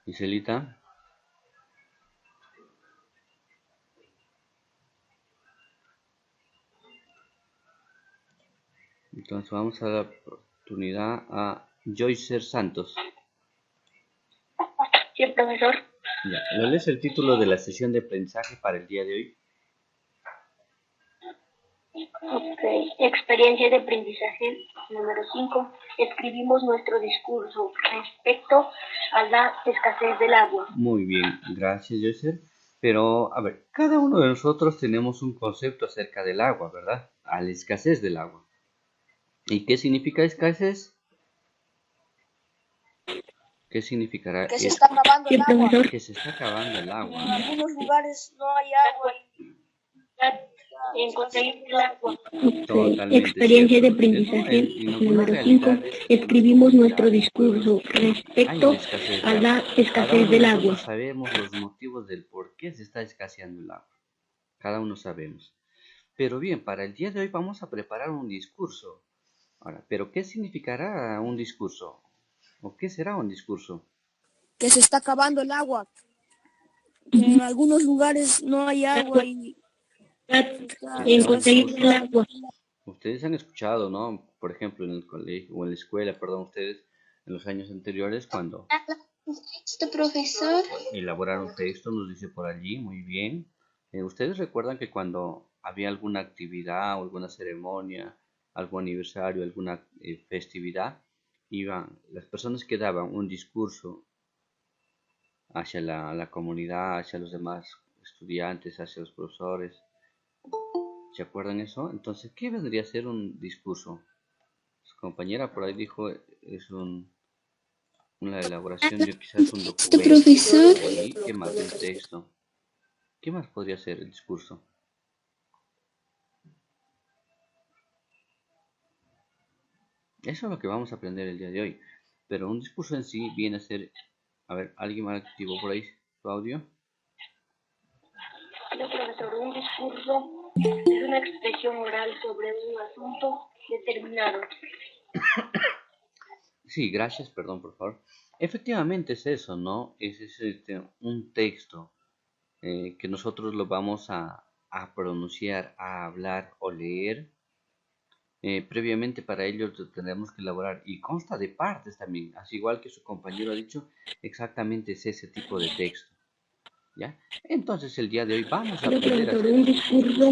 Iselita, entonces vamos a dar oportunidad a Joycer Santos. Sí, profesor. Ya, ¿cuál es el título de la sesión de aprendizaje para el día de hoy? Ok. Experiencia de aprendizaje número 5. Escribimos nuestro discurso respecto a la escasez del agua. Muy bien, gracias, Joycer. Pero, a ver, cada uno de nosotros tenemos un concepto acerca del agua, ¿verdad? A la escasez del agua. ¿Y qué significa escasez? ¿Qué significará Que se está acabando el agua. que se está acabando el agua? En algunos lugares no hay agua En conseguir el agua. Totalmente Experiencia de cierto. aprendizaje En algunas número 5. realidades, en algunas Escribimos nuestro comunidades, discurso pueblos, hay respecto una escasez de a agua. la Cada escasez uno de del agua. nosotros sabemos los motivos del por qué se está escaseando el agua. Cada uno sabemos. Pero bien, para el día de hoy vamos a preparar un discurso. Ahora, ¿pero qué significará un discurso? ¿O qué será un discurso? que se está acabando el agua. Que en algunos lugares no hay agua y Que En será un conseguir discurso. el agua. Ustedes han escuchado, ¿no? Por ejemplo, en el colegio o en la escuela, perdón, ustedes en los años anteriores cuando Este profesor. elaboraron texto, nos dice por allí, muy bien. ¿Ustedes recuerdan que cuando había alguna actividad o alguna ceremonia, algún aniversario, alguna festividad, iban las personas que daban un discurso hacia la comunidad, hacia los demás estudiantes, hacia los profesores? ¿Se acuerdan eso? Entonces, ¿qué vendría a ser un discurso? Su compañera por ahí dijo, es una elaboración de quizás un Este documento. profesor. ¿Y qué más? De un texto. ¿Qué más podría ser el discurso? Eso es lo que vamos a aprender el día de hoy. Pero un discurso en sí viene a ser... A ver, ¿alguien más activó por ahí su audio? No, profesor, un discurso es una expresión oral sobre un asunto determinado. Sí, gracias, perdón, por favor. Efectivamente es eso, ¿no? Un texto que nosotros lo vamos a pronunciar, a hablar o leer. Previamente para ello tendremos que elaborar y consta de partes también, así igual que su compañero ha dicho, exactamente es ese tipo de texto, ¿ya? Entonces el día de hoy vamos a Pero aprender a profesor, hacer un eso. discurso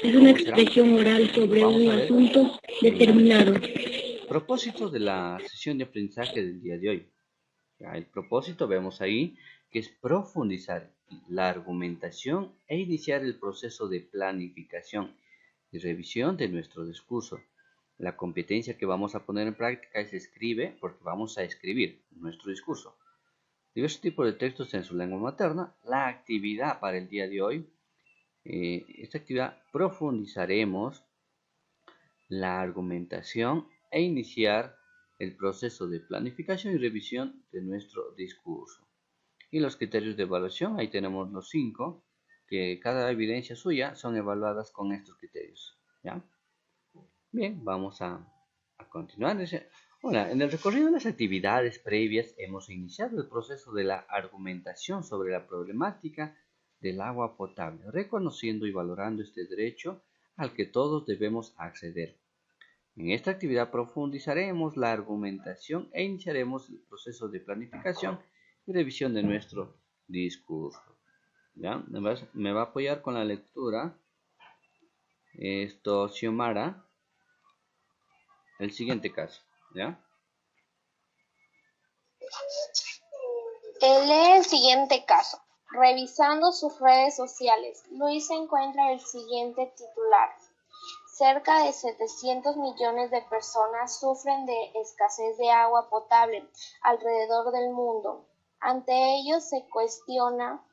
es una ¿Cómo será? expresión oral Lo sobre vamos un a ver asunto en la determinado. lectura. Propósito de la sesión de aprendizaje del día de hoy. Ya, el propósito vemos ahí que es profundizar la argumentación e iniciar el proceso de planificación y revisión de nuestro discurso. La competencia que vamos a poner en práctica es escribe, porque vamos a escribir nuestro discurso. Diversos tipos de textos en su lengua materna. La actividad para el día de hoy, esta actividad profundizaremos la argumentación e iniciar el proceso de planificación y revisión de nuestro discurso. Y los criterios de evaluación, ahí tenemos los 5, que cada evidencia suya son evaluadas con estos criterios. ¿Ya? Bien, vamos a continuar. Hola, en el recorrido de las actividades previas hemos iniciado el proceso de la argumentación sobre la problemática del agua potable, reconociendo y valorando este derecho al que todos debemos acceder. En esta actividad profundizaremos la argumentación e iniciaremos el proceso de planificación y revisión de nuestro discurso. ¿Ya? Me va a apoyar con la lectura esto Xiomara, el siguiente caso. ¿Ya? Lee el siguiente caso. Revisando sus redes sociales, Luis encuentra el siguiente titular. Cerca de 700 millones de personas sufren de escasez de agua potable alrededor del mundo. Ante ello se cuestiona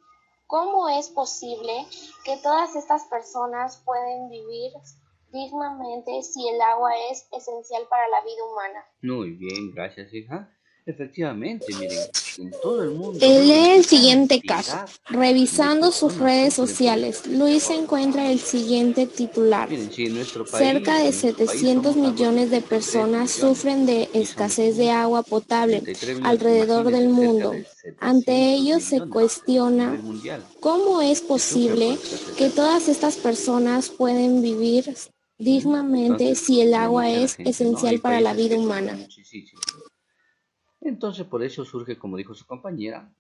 cómo es posible que todas estas personas pueden vivir dignamente si el agua es esencial para la vida humana. Muy bien, gracias, hija. Efectivamente, miren, en todo el mundo, Lee el ¿qué siguiente caso. cantidad de Revisando sus personas redes sufren por sociales, Luis encuentra el siguiente titular. Miren, si Cerca de en nuestro país 700 somos algo de millones de 33 personas millones sufren de y somos escasez de agua potable 33 millones, alrededor del imagínense cerca mundo. de Ante 700 ello se millones a cuestiona nivel mundial cómo es que sufren por posible escasez de que agua. todas estas personas pueden vivir ¿Mm? dignamente Entonces, si el agua demasiada es gente, ¿no? esencial Hay para la países vida que sufren humana. muchísimo. Entonces, por eso surge, como dijo su compañera,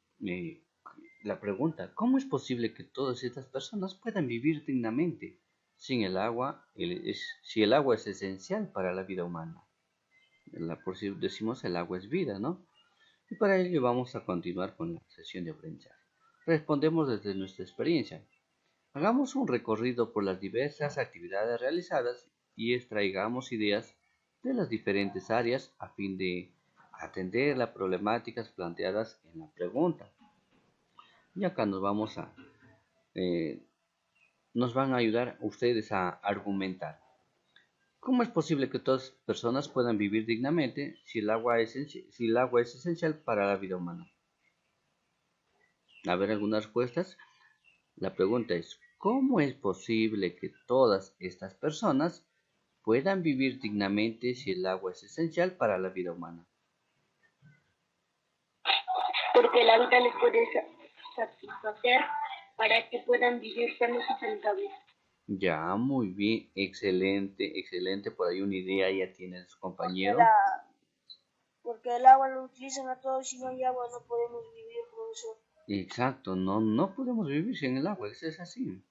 la pregunta, ¿cómo es posible que todas estas personas puedan vivir dignamente sin el agua, si el agua es esencial para la vida humana? Por si decimos el agua es vida, ¿no? Y para ello vamos a continuar con la sesión de aprendizaje. Respondemos desde nuestra experiencia. Hagamos un recorrido por las diversas actividades realizadas y extraigamos ideas de las diferentes áreas a fin de atender las problemáticas planteadas en la pregunta. Y acá eh, nos van a ayudar ustedes a argumentar. ¿Cómo es posible que todas las personas puedan vivir dignamente si el agua es esencial para la vida humana? A ver algunas respuestas. La pregunta es, ¿cómo es posible que todas estas personas puedan vivir dignamente si el agua es esencial para la vida humana? Porque el hábitat les puede satisfacer para que puedan vivir sanos y saludables. Ya, muy bien, excelente, excelente. Por ahí una idea ya tiene su Porque compañero. la, porque el agua lo utilizan a todos, si no hay agua no podemos vivir, profesor. Exacto, no podemos vivir sin el agua, eso es así.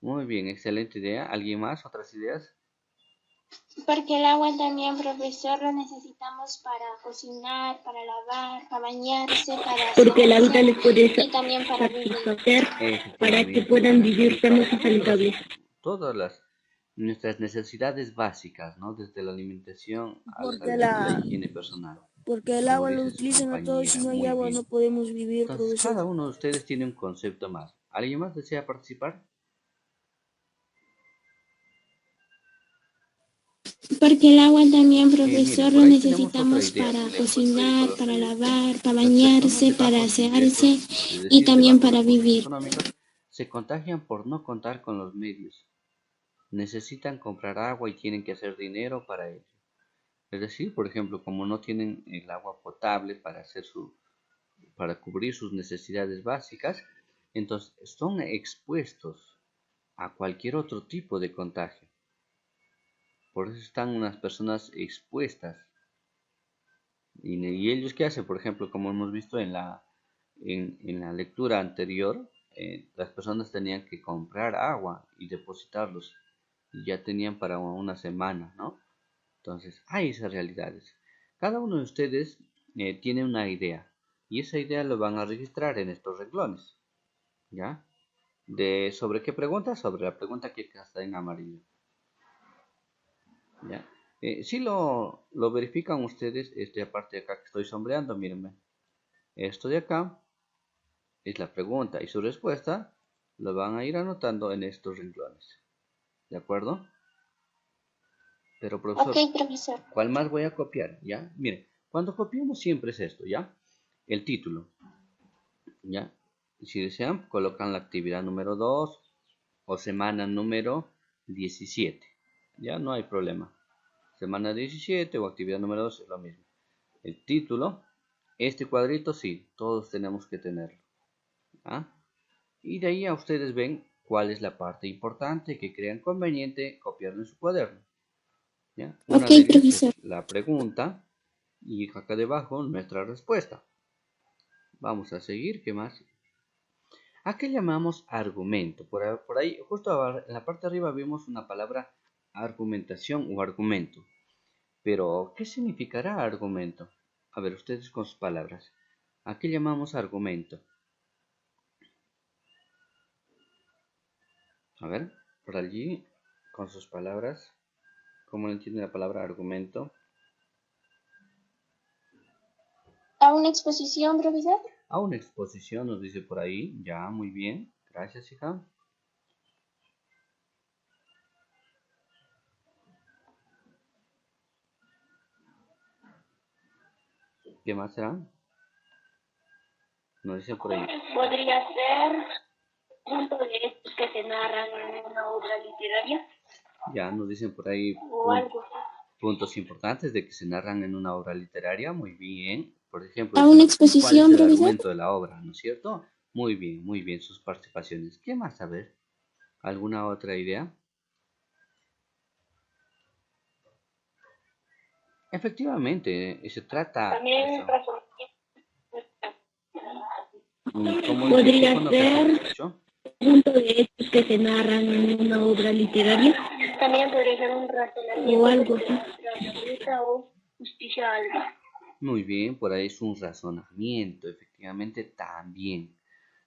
Muy bien, excelente idea. ¿Alguien más? ¿Otras ideas? Porque el agua también, profesor, lo necesitamos para cocinar, para lavar, para bañarse, para Porque el asearse hábitat les puede y también para vivir. satisfacer para que Efectivamente, puedan para vivir sanos y satisfacer saludables. todas nuestras necesidades básicas, ¿no? Desde la alimentación hasta Porque la la, higiene personal, porque el como agua lo dice su utilizan a todos, si compañera. no hay Muy agua no bien. podemos vivir, Entonces, profesor. cada uno de ustedes tiene un concepto más. ¿Alguien más desea participar? Porque el agua también, Miren, profesor, por lo ahí tenemos otra necesitamos idea para que le hemos traído a cocinar, los para medios. lavar, para Las personas bañarse, de para bajos asearse ingresos, es y decir, de también bajos para recursos vivir. económicos, se contagian por no contar con los medios. Necesitan comprar agua y tienen que hacer dinero para ello. Es decir, por ejemplo, como no tienen el agua potable para cubrir sus necesidades básicas, entonces son expuestos a cualquier otro tipo de contagio. Por eso están unas personas expuestas. ¿Y ellos qué hacen? Por ejemplo, como hemos visto en la lectura anterior, las personas tenían que comprar agua y depositarlos. Y ya tenían para una semana, ¿no? Entonces, hay esas realidades. Cada uno de ustedes tiene una idea y esa idea lo van a registrar en estos renglones, ¿ya? ¿Sobre qué pregunta? Sobre la pregunta que está en amarillo, ¿ya? Si lo verifican ustedes, aparte de acá que estoy sombreando, mírenme. Esto de acá es la pregunta y su respuesta lo van a ir anotando en estos renglones, ¿de acuerdo? Pero Ok, profesor, profesor. ¿cuál más voy a copiar? ¿Ya? Miren, cuando copiamos siempre es esto, ¿ya? El título, ¿ya? Si desean, colocan la actividad número 2 o semana número 17, ¿ya? No hay problema. Semana 17 o actividad número 2 es lo mismo. El título, este cuadrito sí, todos tenemos que tenerlo, ¿ah? Y de ahí a ustedes ven cuál es la parte importante que crean conveniente copiarlo en su cuaderno, ¿ya? Ok, Una de ellas profesor. es la pregunta y acá debajo nuestra respuesta. Vamos a seguir, ¿qué más? ¿A qué llamamos argumento? Por ahí, justo en la parte de arriba vimos una palabra argumentación o argumento. Pero, ¿qué significará argumento? A ver, ustedes con sus palabras. ¿A qué llamamos argumento? A ver, por allí, con sus palabras, ¿cómo entiende la palabra argumento? ¿A una exposición, profesor? A una exposición nos dice por ahí. Ya, muy bien. Gracias, hija. ¿Qué más será? Nos dicen por ahí. Podría ser punto de hechos que se narran en una obra literaria Ya nos dicen por ahí o algo así. puntos importantes de que se narran en una obra literaria. Muy bien. Por ejemplo, ¿A una decimos, ¿y cuál es exposición, el profesor? argumento de la obra? ¿No es cierto? Muy bien sus participaciones. ¿Qué más? A ver, ¿alguna otra idea? Efectivamente, se trata También eso. razonamiento. ¿Cómo dice el Podría chico? No te ser escucho. punto de hechos que se narran en una obra literaria También podría ser un razonamiento o algo que así. demuestra verdad o justicia a algo. Muy bien, por ahí es un razonamiento, efectivamente, también.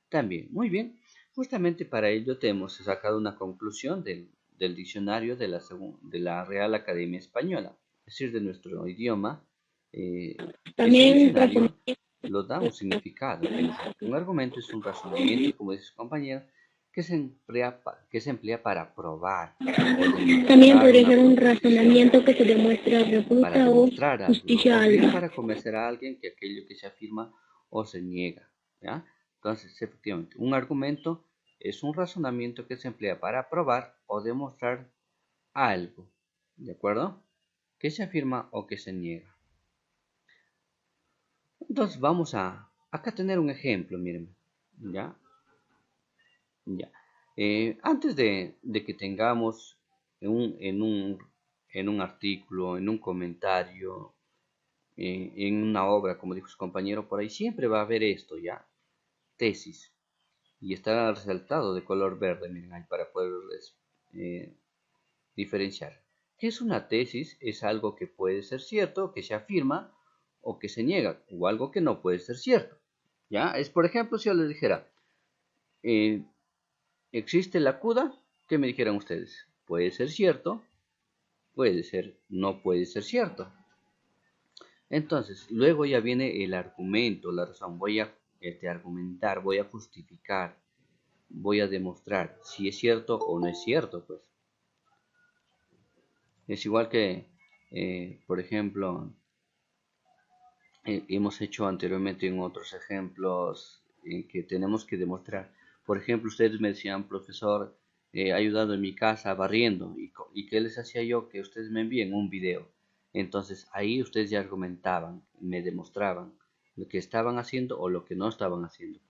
También, muy bien. Justamente para ello te hemos sacado una conclusión del diccionario de la Real Academia Española, es decir, de nuestro idioma. Ese También diccionario lo da un significado. Un argumento es un razonamiento, como dice su compañero, que se emplea para probar o también demostrar podría una ser un proposición, razonamiento que se demuestra para refuta o demostrar algo, justicia o bien algo. para convencer a alguien que aquello que se afirma o se niega, ¿ya? Entonces, efectivamente, un argumento es un razonamiento que se emplea para probar o demostrar algo, ¿de acuerdo? Que se afirma o que se niega. Entonces, vamos a acá tener un ejemplo, miren, ¿ya? Ya. Antes de que tengamos en un artículo, en un comentario, en una obra, como dijo su compañero por ahí, siempre va a haber esto ya, tesis, y está resaltado de color verde, miren ahí para poderles diferenciar. ¿Qué es una tesis? Es algo que puede ser cierto, que se afirma o que se niega, o algo que no puede ser cierto. ¿Ya? Es, por ejemplo, si yo les dijera, eh, ¿existe la CUDA? ¿Qué me dijeran ustedes? Puede ser cierto, puede ser, no puede ser cierto. Entonces, luego ya viene el argumento, la razón. Voy a argumentar, voy a justificar, voy a demostrar si es cierto o no es cierto, pues. Es igual que, por ejemplo, hemos hecho anteriormente en otros ejemplos que tenemos que demostrar. Por ejemplo, ustedes me decían, profesor, he ayudado en mi casa barriendo. ¿Y qué les hacía yo? Que ustedes me envíen un video. Entonces ahí ustedes ya argumentaban, me demostraban lo que estaban haciendo o lo que no estaban haciendo.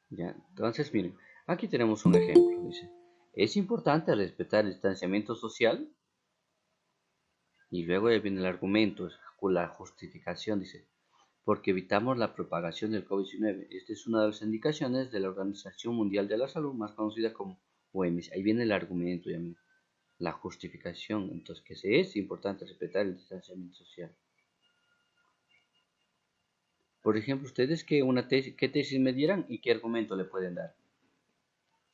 ¿Ya? Entonces, miren, aquí tenemos un ejemplo. Dice, es importante respetar el distanciamiento social. Y luego ya viene el argumento, la justificación, dice, porque evitamos la propagación del COVID-19. Esta es una de las indicaciones de la Organización Mundial de la Salud, más conocida como OMS. Ahí viene el argumento, ya miren, la justificación. Entonces, que es importante respetar el distanciamiento social. Por ejemplo, ustedes qué tesis me dieran y qué argumento le pueden dar.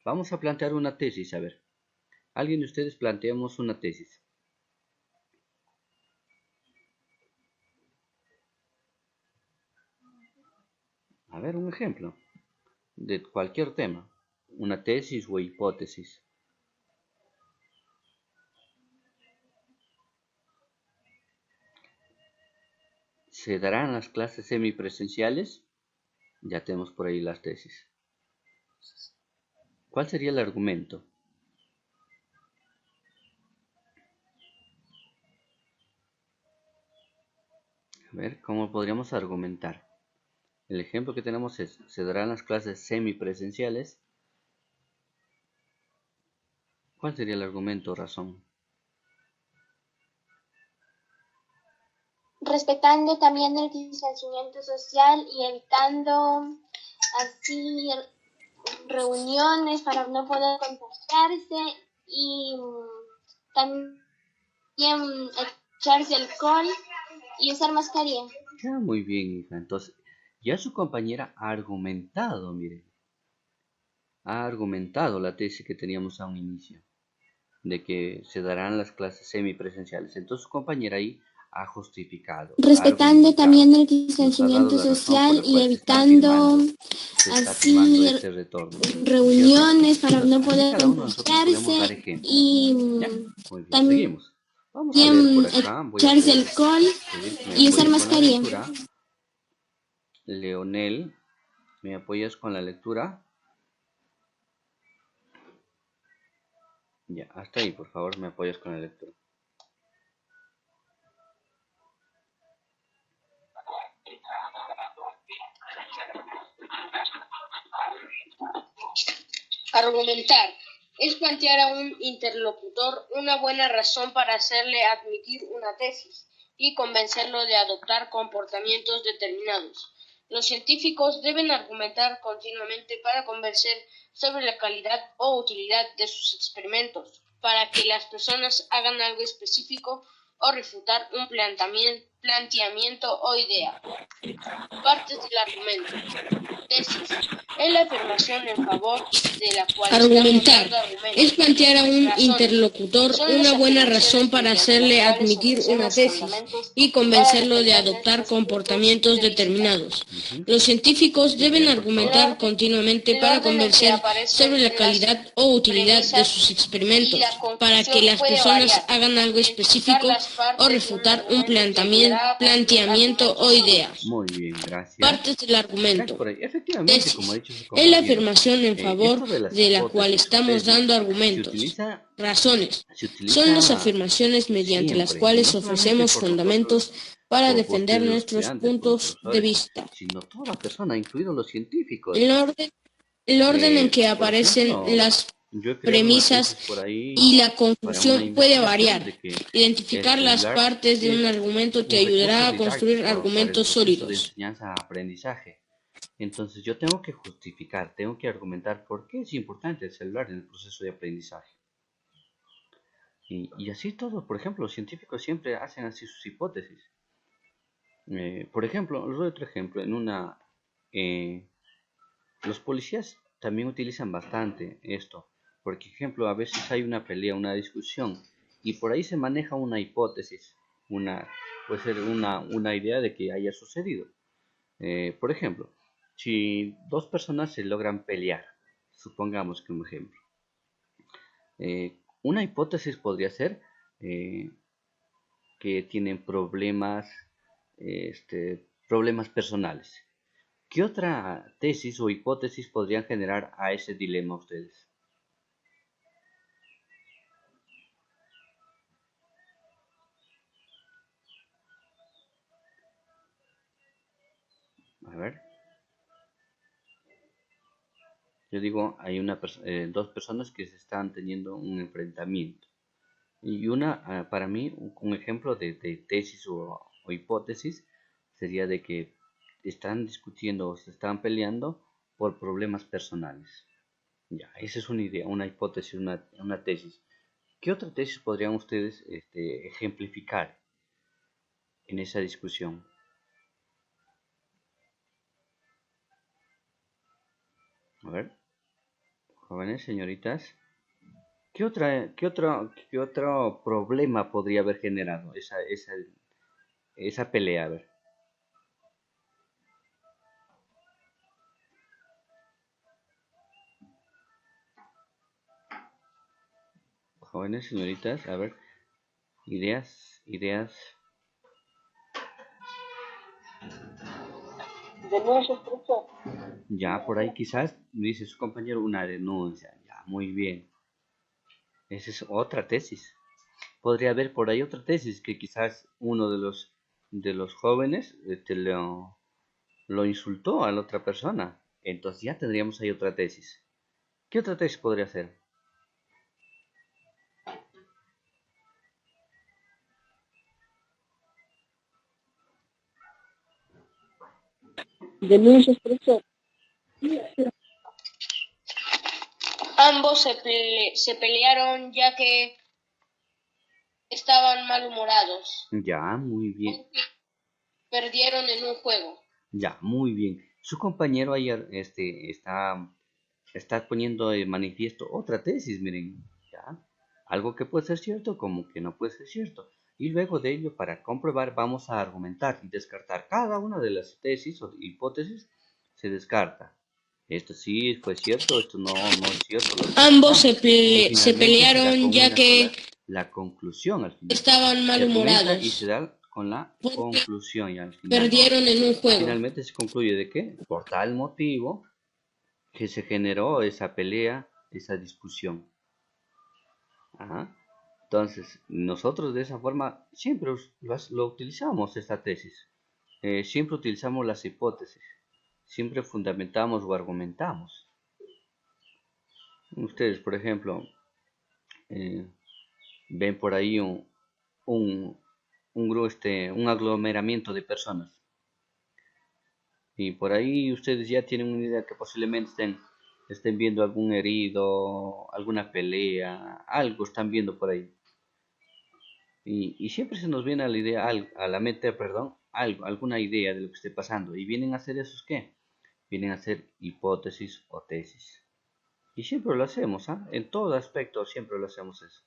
Vamos a plantear una tesis, a ver. Alguien de ustedes planteamos una tesis. A ver, un ejemplo de cualquier tema. Una tesis o hipótesis. ¿Se darán las clases semipresenciales? Ya tenemos por ahí las tesis. ¿Cuál sería el argumento? A ver, ¿cómo podríamos argumentar? El ejemplo que tenemos es, ¿se darán las clases semipresenciales? ¿Cuál sería el argumento o razón? Respetando también el distanciamiento social y evitando así reuniones para no poder contagiarse y también echarse alcohol y usar mascarilla. Ya, muy bien, hija. Entonces, ya su compañera ha argumentado, mire. Ha argumentado la tesis que teníamos a un inicio, de que se darán las clases semipresenciales. Entonces, su compañera ahí ha justificado, ha Respetando argumentado, también el nos ha dado distanciamiento la razón por social la y cual evitando se está afirmando así este retorno, ¿no es cierto? reuniones para Entonces, no aquí poder cada uno de nosotros podemos dar contagiarse ejemplos. y ¿Ya? Muy bien, también seguimos. Vamos a ver por acá. Voy a echarse alcohol pedir que me y usar apoyes con la mascarilla. lectura. Leonel, ¿me apoyas con la lectura? Ya, hasta ahí, por favor, me apoyas con la lectura. Argumentar es plantear a un interlocutor una buena razón para hacerle admitir una tesis y convencerlo de adoptar comportamientos determinados. Los científicos deben argumentar continuamente para convencer sobre la calidad o utilidad de sus experimentos, para que las personas hagan algo específico o refutar un planteamiento o idea. Partes del argumento. Tesis. Es la afirmación en favor de la cual Argumentar es plantear a un interlocutor una buena razón para hacerle admitir una tesis y convencerlo de adoptar comportamientos determinados. Los científicos deben argumentar continuamente para convencer sobre la calidad o utilidad de sus experimentos, para que las personas hagan algo específico o refutar un planteamiento o idea. Muy bien, gracias. Partes del argumento. Por ahí. Efectivamente, Tesis. como ha dicho su Es la compañero, afirmación en favor de la cual estamos dando argumentos, razones. Son las afirmaciones mediante las cuales ofrecemos fundamentos para defender nuestros puntos de vista. Sino toda persona, incluidos los científicos. El orden en que aparecen las premisas y la conclusión puede variar. Identificar las partes de un argumento te ayudará a construir argumentos sólidos. De enseñanza-aprendizaje. Entonces yo tengo que justificar, tengo que argumentar por qué es importante el celular en el proceso de aprendizaje. Y así todo, por ejemplo, los científicos siempre hacen así sus hipótesis. Por ejemplo, les doy otro ejemplo. Los policías también utilizan bastante esto. Por ejemplo, a veces hay una pelea, una discusión, y por ahí se maneja una hipótesis, puede ser una idea de que haya sucedido. Por ejemplo, si dos personas se logran pelear, supongamos que un ejemplo, una hipótesis podría ser que tienen problemas personales. ¿Qué otra tesis o hipótesis podrían generar a ese dilema ustedes? A ver. Yo digo, hay dos personas que se están teniendo un enfrentamiento. Y para mí, un ejemplo de tesis o hipótesis sería de que están discutiendo o se están peleando por problemas personales. Ya, esa es una idea, una hipótesis, una tesis. ¿Qué otra tesis podrían ustedes ejemplificar en esa discusión? A ver, jóvenes, señoritas, ¿qué otro problema podría haber generado esa pelea? A ver. Jóvenes, señoritas, a ver, ideas. Denuncias, profesor. Ya, por ahí quizás, dice su compañero, una denuncia. Ya, muy bien. Esa es otra tesis. Podría haber por ahí otra tesis que quizás uno de los jóvenes lo insultó a la otra persona. Entonces ya tendríamos ahí otra tesis. ¿Qué otra tesis podría ser? Denuncias, profesor. Ambos se pelearon ya que estaban malhumorados. Ya, muy bien. Perdieron en un juego. Ya, muy bien. Su compañero ayer está poniendo de manifiesto otra tesis, miren, ya. Algo que puede ser cierto como que no puede ser cierto. Y luego de ello, para comprobar, vamos a argumentar y descartar cada una de las tesis o hipótesis. Se descarta. Esto sí fue cierto, esto no es cierto. Ambos se pelearon ya que la conclusión al final. Estaban malhumorados. Y se da con la conclusión y al final. Perdieron en un juego. Finalmente se concluye de que por tal motivo que se generó esa pelea, esa discusión. Ajá. Entonces, nosotros de esa forma siempre lo utilizamos esta tesis. Siempre utilizamos las hipótesis. Siempre fundamentamos o argumentamos. Ustedes, por ejemplo, ven por ahí un aglomeramiento de personas. Y por ahí ustedes ya tienen una idea que posiblemente estén viendo algún herido, alguna pelea, algo están viendo por ahí. Y siempre se nos viene a la mente, alguna idea de lo que esté pasando. ¿Y vienen a hacer esos qué? Vienen a hacer hipótesis o tesis. Y siempre lo hacemos, en todo aspecto siempre lo hacemos eso.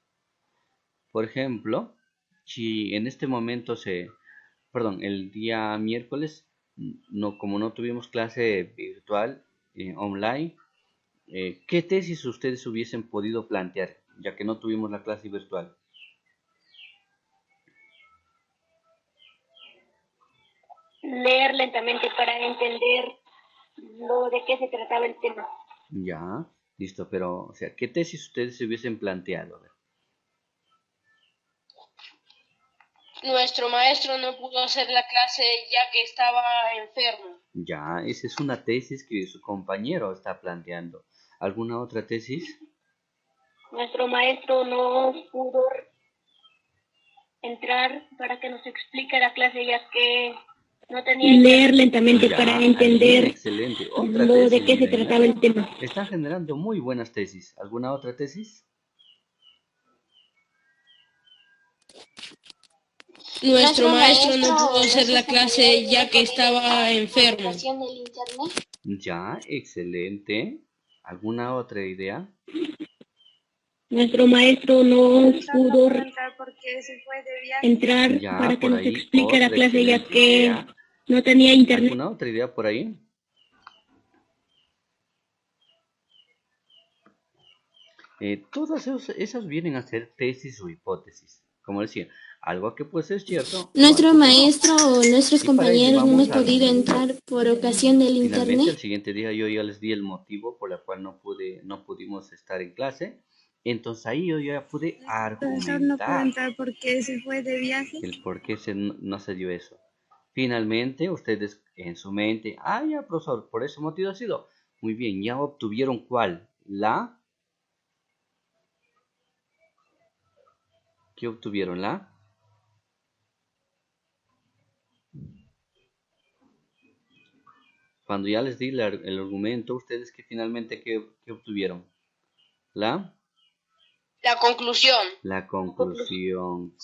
Por ejemplo, si en este momento el día miércoles, como no tuvimos clase virtual, online, ¿qué tesis ustedes hubiesen podido plantear, ya que no tuvimos la clase virtual? Leer lentamente para entender de qué se trataba el tema. Ya, listo, pero, o sea, ¿qué tesis ustedes se hubiesen planteado? Nuestro maestro no pudo hacer la clase ya que estaba enfermo. Ya, esa es una tesis que su compañero está planteando. ¿Alguna otra tesis? Nuestro maestro no pudo entrar para que nos explique la clase ya que no tenía Leer lentamente para entender excelente. de qué se trataba el tema. Están generando muy buenas tesis. ¿Alguna otra tesis? Nuestro maestro no pudo hacer la clase ya que estaba enfermo. Ya, excelente. ¿Alguna otra idea? Nuestro maestro no pudo entrar para que nos explique la clase ya que no tenía internet. ¿Alguna otra idea por ahí? Todas esas vienen a ser tesis o hipótesis. Como decía, algo que puede ser cierto. Nuestro maestro o nuestros compañeros no hemos podido entrar por ocasión del Finalmente, internet. el siguiente día yo ya les di el motivo por el cual no pudimos estar en clase. Entonces ahí yo ya pude argumentar. No pudo entrar porque se fue de viaje. El por qué no se dio eso. Finalmente, ustedes en su mente, ya, profesor, por ese motivo ha sido. Muy bien, ya obtuvieron ¿cuál? ¿Qué obtuvieron? Cuando ya les di el argumento, ustedes que finalmente, ¿qué obtuvieron? La conclusión. La conclusión.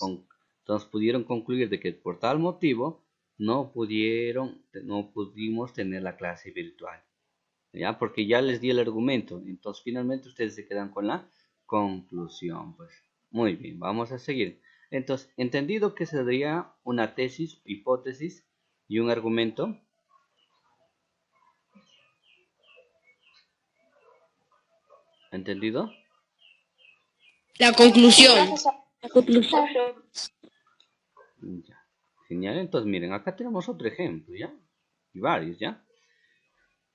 Entonces pudieron concluir de que por tal motivo no pudimos tener la clase virtual. ¿Ya? Porque ya les di el argumento. Entonces finalmente ustedes se quedan con la conclusión. Pues muy bien, vamos a seguir. Entonces, entendido que sería una tesis, hipótesis y un argumento. ¿Entendido? La conclusión. Ya. Genial. Entonces, miren, acá tenemos otro ejemplo, ¿ya? Y varios, ¿ya?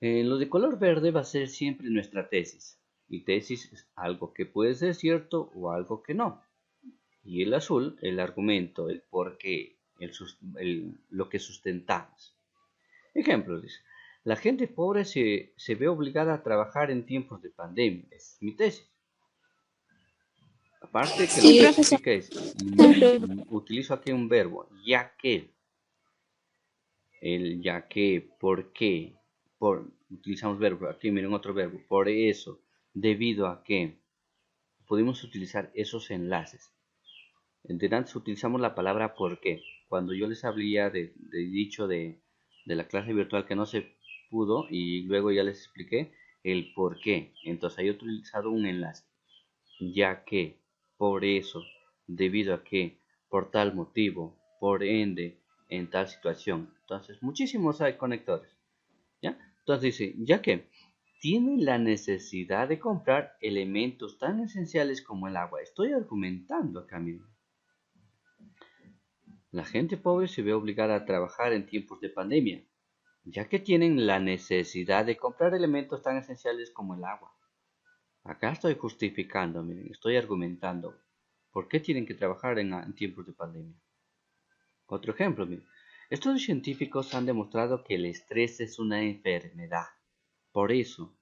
Lo de color verde va a ser siempre nuestra tesis. Y tesis es algo que puede ser cierto o algo que no. Y el azul, el argumento, el por qué, lo que sustentamos. Ejemplo, dice, la gente pobre se ve obligada a trabajar en tiempos de pandemia. Es mi tesis. Aparte que lo que significa es, utilizo aquí un verbo, ya que. El ya que, por qué, utilizamos verbo, aquí miren otro verbo, por eso, debido a que. Podemos utilizar esos enlaces. Antes utilizamos la palabra por qué. Cuando yo les hablaba de dicho de la clase virtual que no se pudo y luego ya les expliqué el por qué. Entonces ahí he utilizado un enlace. Ya que, por eso, debido a que, por tal motivo, por ende, en tal situación. Entonces muchísimos hay conectores. ¿Ya? Entonces dice, ya que tienen la necesidad de comprar elementos tan esenciales como el agua. Estoy argumentando acá, miren. La gente pobre se ve obligada a trabajar en tiempos de pandemia, ya que tienen la necesidad de comprar elementos tan esenciales como el agua. Acá estoy justificando, miren, estoy argumentando. ¿Por qué tienen que trabajar en tiempos de pandemia? Otro ejemplo, miren. Estudios científicos han demostrado que el estrés es una enfermedad. Por eso,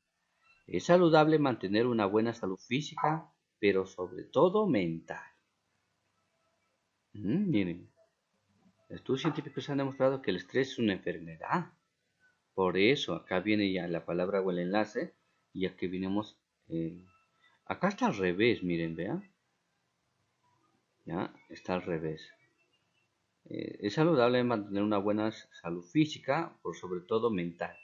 es saludable mantener una buena salud física, pero sobre todo mental. Miren, estudios científicos han demostrado que el estrés es una enfermedad. Por eso, acá viene ya la palabra o el enlace, y aquí venimos, acá está al revés, miren, vean. Ya, está al revés. Es saludable mantener una buena salud física, por sobre todo mental.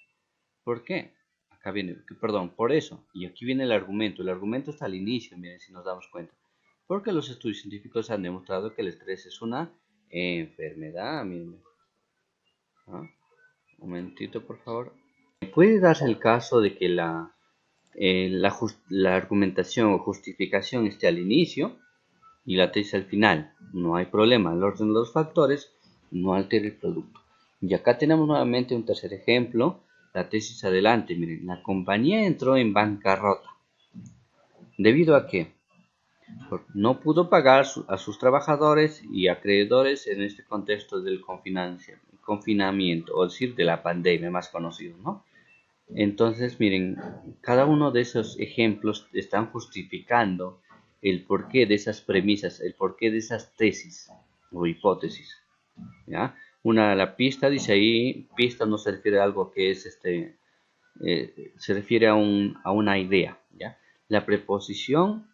¿Por qué? Acá viene, perdón, por eso. Y aquí viene el argumento. El argumento está al inicio, miren, si nos damos cuenta. Porque los estudios científicos han demostrado que el estrés es una enfermedad, miren. ¿Ah? Un momentito, por favor. Puede darse el caso de que la argumentación o justificación esté al inicio y la tesis al final. No hay problema. El orden de los factores no altera el producto. Y acá tenemos nuevamente un tercer ejemplo. La tesis adelante. Miren, la compañía entró en bancarrota. ¿Debido a qué? Porque no pudo pagar a sus trabajadores y acreedores en este contexto del confinamiento, o decir, de la pandemia más conocido, ¿no? Entonces, miren, cada uno de esos ejemplos están justificando el porqué de esas premisas, el porqué de esas tesis o hipótesis, ¿ya? La pista, dice ahí, pista no se refiere a algo que es, se refiere a una idea, ¿ya? La preposición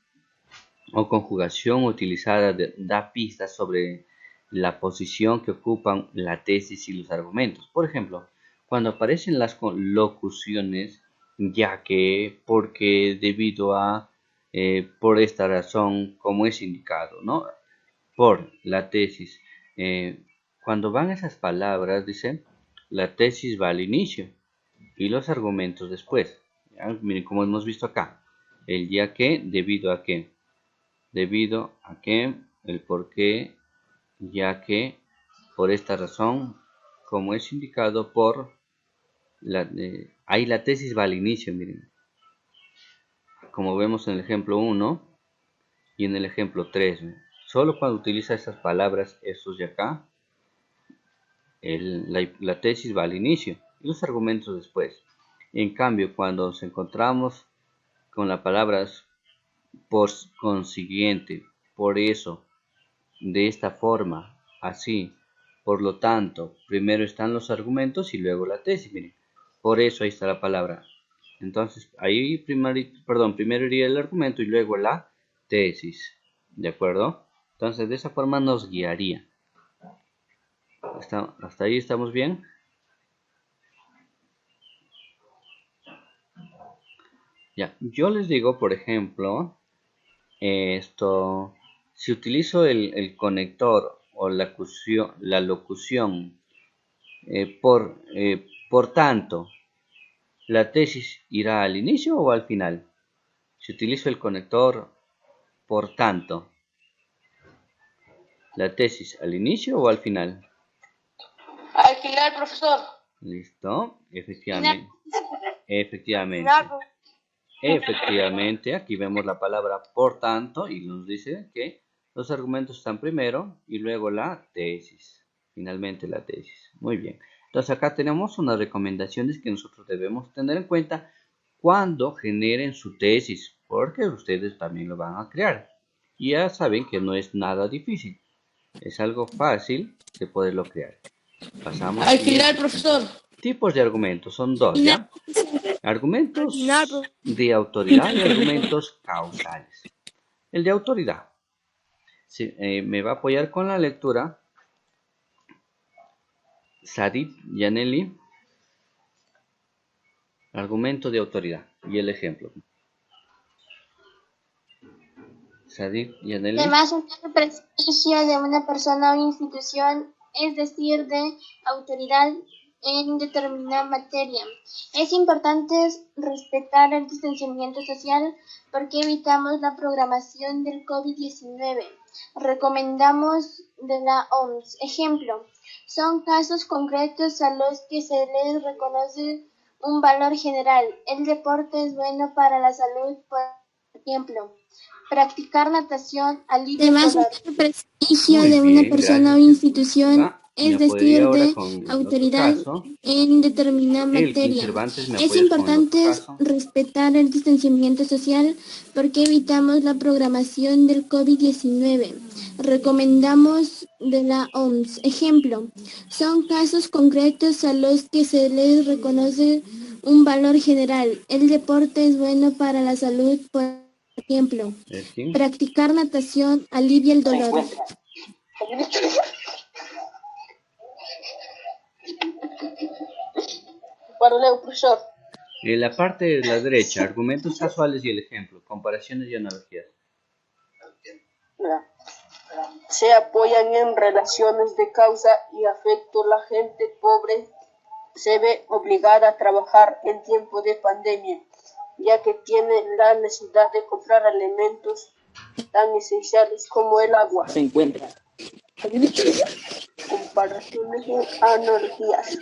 o conjugación utilizada da pistas sobre la posición que ocupan la tesis y los argumentos. Por ejemplo, cuando aparecen las locuciones, ya que, porque, debido a, por esta razón, como es indicado, ¿no? Por la tesis. Cuando van esas palabras, dice, la tesis va al inicio y los argumentos después. ¿Ya? Miren, como hemos visto acá, el ya que, debido a que, el por qué, ya que, por esta razón, como es indicado por ahí la tesis va al inicio, miren, como vemos en el ejemplo 1 y en el ejemplo 3, ¿no? Solo cuando utiliza esas palabras, estos de acá, la tesis va al inicio y los argumentos después. En cambio, cuando nos encontramos con las palabras por consiguiente, por eso, de esta forma, así, por lo tanto, primero están los argumentos y luego la tesis, miren. Por eso ahí está la palabra. Entonces, ahí primero iría el argumento y luego la tesis. ¿De acuerdo? Entonces, de esa forma nos guiaría. ¿Hasta ahí estamos bien? Ya, yo les digo, por ejemplo, si utilizo el conector o la locución, por tanto, ¿la tesis irá al inicio o al final? Si utilizo el conector, por tanto, ¿la tesis al inicio o al final? Al final, profesor. ¿Listo? Efectivamente, aquí vemos la palabra por tanto y nos dice que los argumentos están primero y luego la tesis. Finalmente la tesis. Muy bien. Entonces acá tenemos unas recomendaciones que nosotros debemos tener en cuenta cuando generen su tesis, porque ustedes también lo van a crear. Y ya saben que no es nada difícil. Es algo fácil de poderlo crear. Pasamos al final, profesor. Tipos de argumentos, son dos, ¿ya? Argumentos de autoridad y argumentos causales. El de autoridad. Sí, me va a apoyar con la lectura Sadit Yaneli. Argumento de autoridad. Y el ejemplo. Sadit Yaneli. Además, un prestigio de una persona o institución, es decir, de autoridad, en determinada materia. Es importante respetar el distanciamiento social porque evitamos la programación del COVID-19. Recomendamos de la OMS. Ejemplo, son casos concretos a los que se les reconoce un valor general. El deporte es bueno para la salud, por ejemplo. Practicar natación alivia el Además, dolor. el prestigio Muy de una bien, persona o gracias. institución ¿Me es apoyaría decir ahora de con el otro autoridad caso? en determinada Elkin materia. Cervantes, ¿me Es apoyas con el otro importante caso? respetar el distanciamiento social porque evitamos la programación del COVID-19. Recomendamos de la OMS. Ejemplo, son casos concretos a los que se les reconoce un valor general. El deporte es bueno para la salud, por ejemplo. Elkin. Practicar natación alivia el dolor. Profesor. En la parte de la derecha, argumentos casuales y el ejemplo, comparaciones y analogías. Se apoyan en relaciones de causa y afecto. La gente pobre se ve obligada a trabajar en tiempo de pandemia, ya que tiene la necesidad de comprar alimentos tan esenciales como el agua. Se encuentra. Comparaciones y analogías.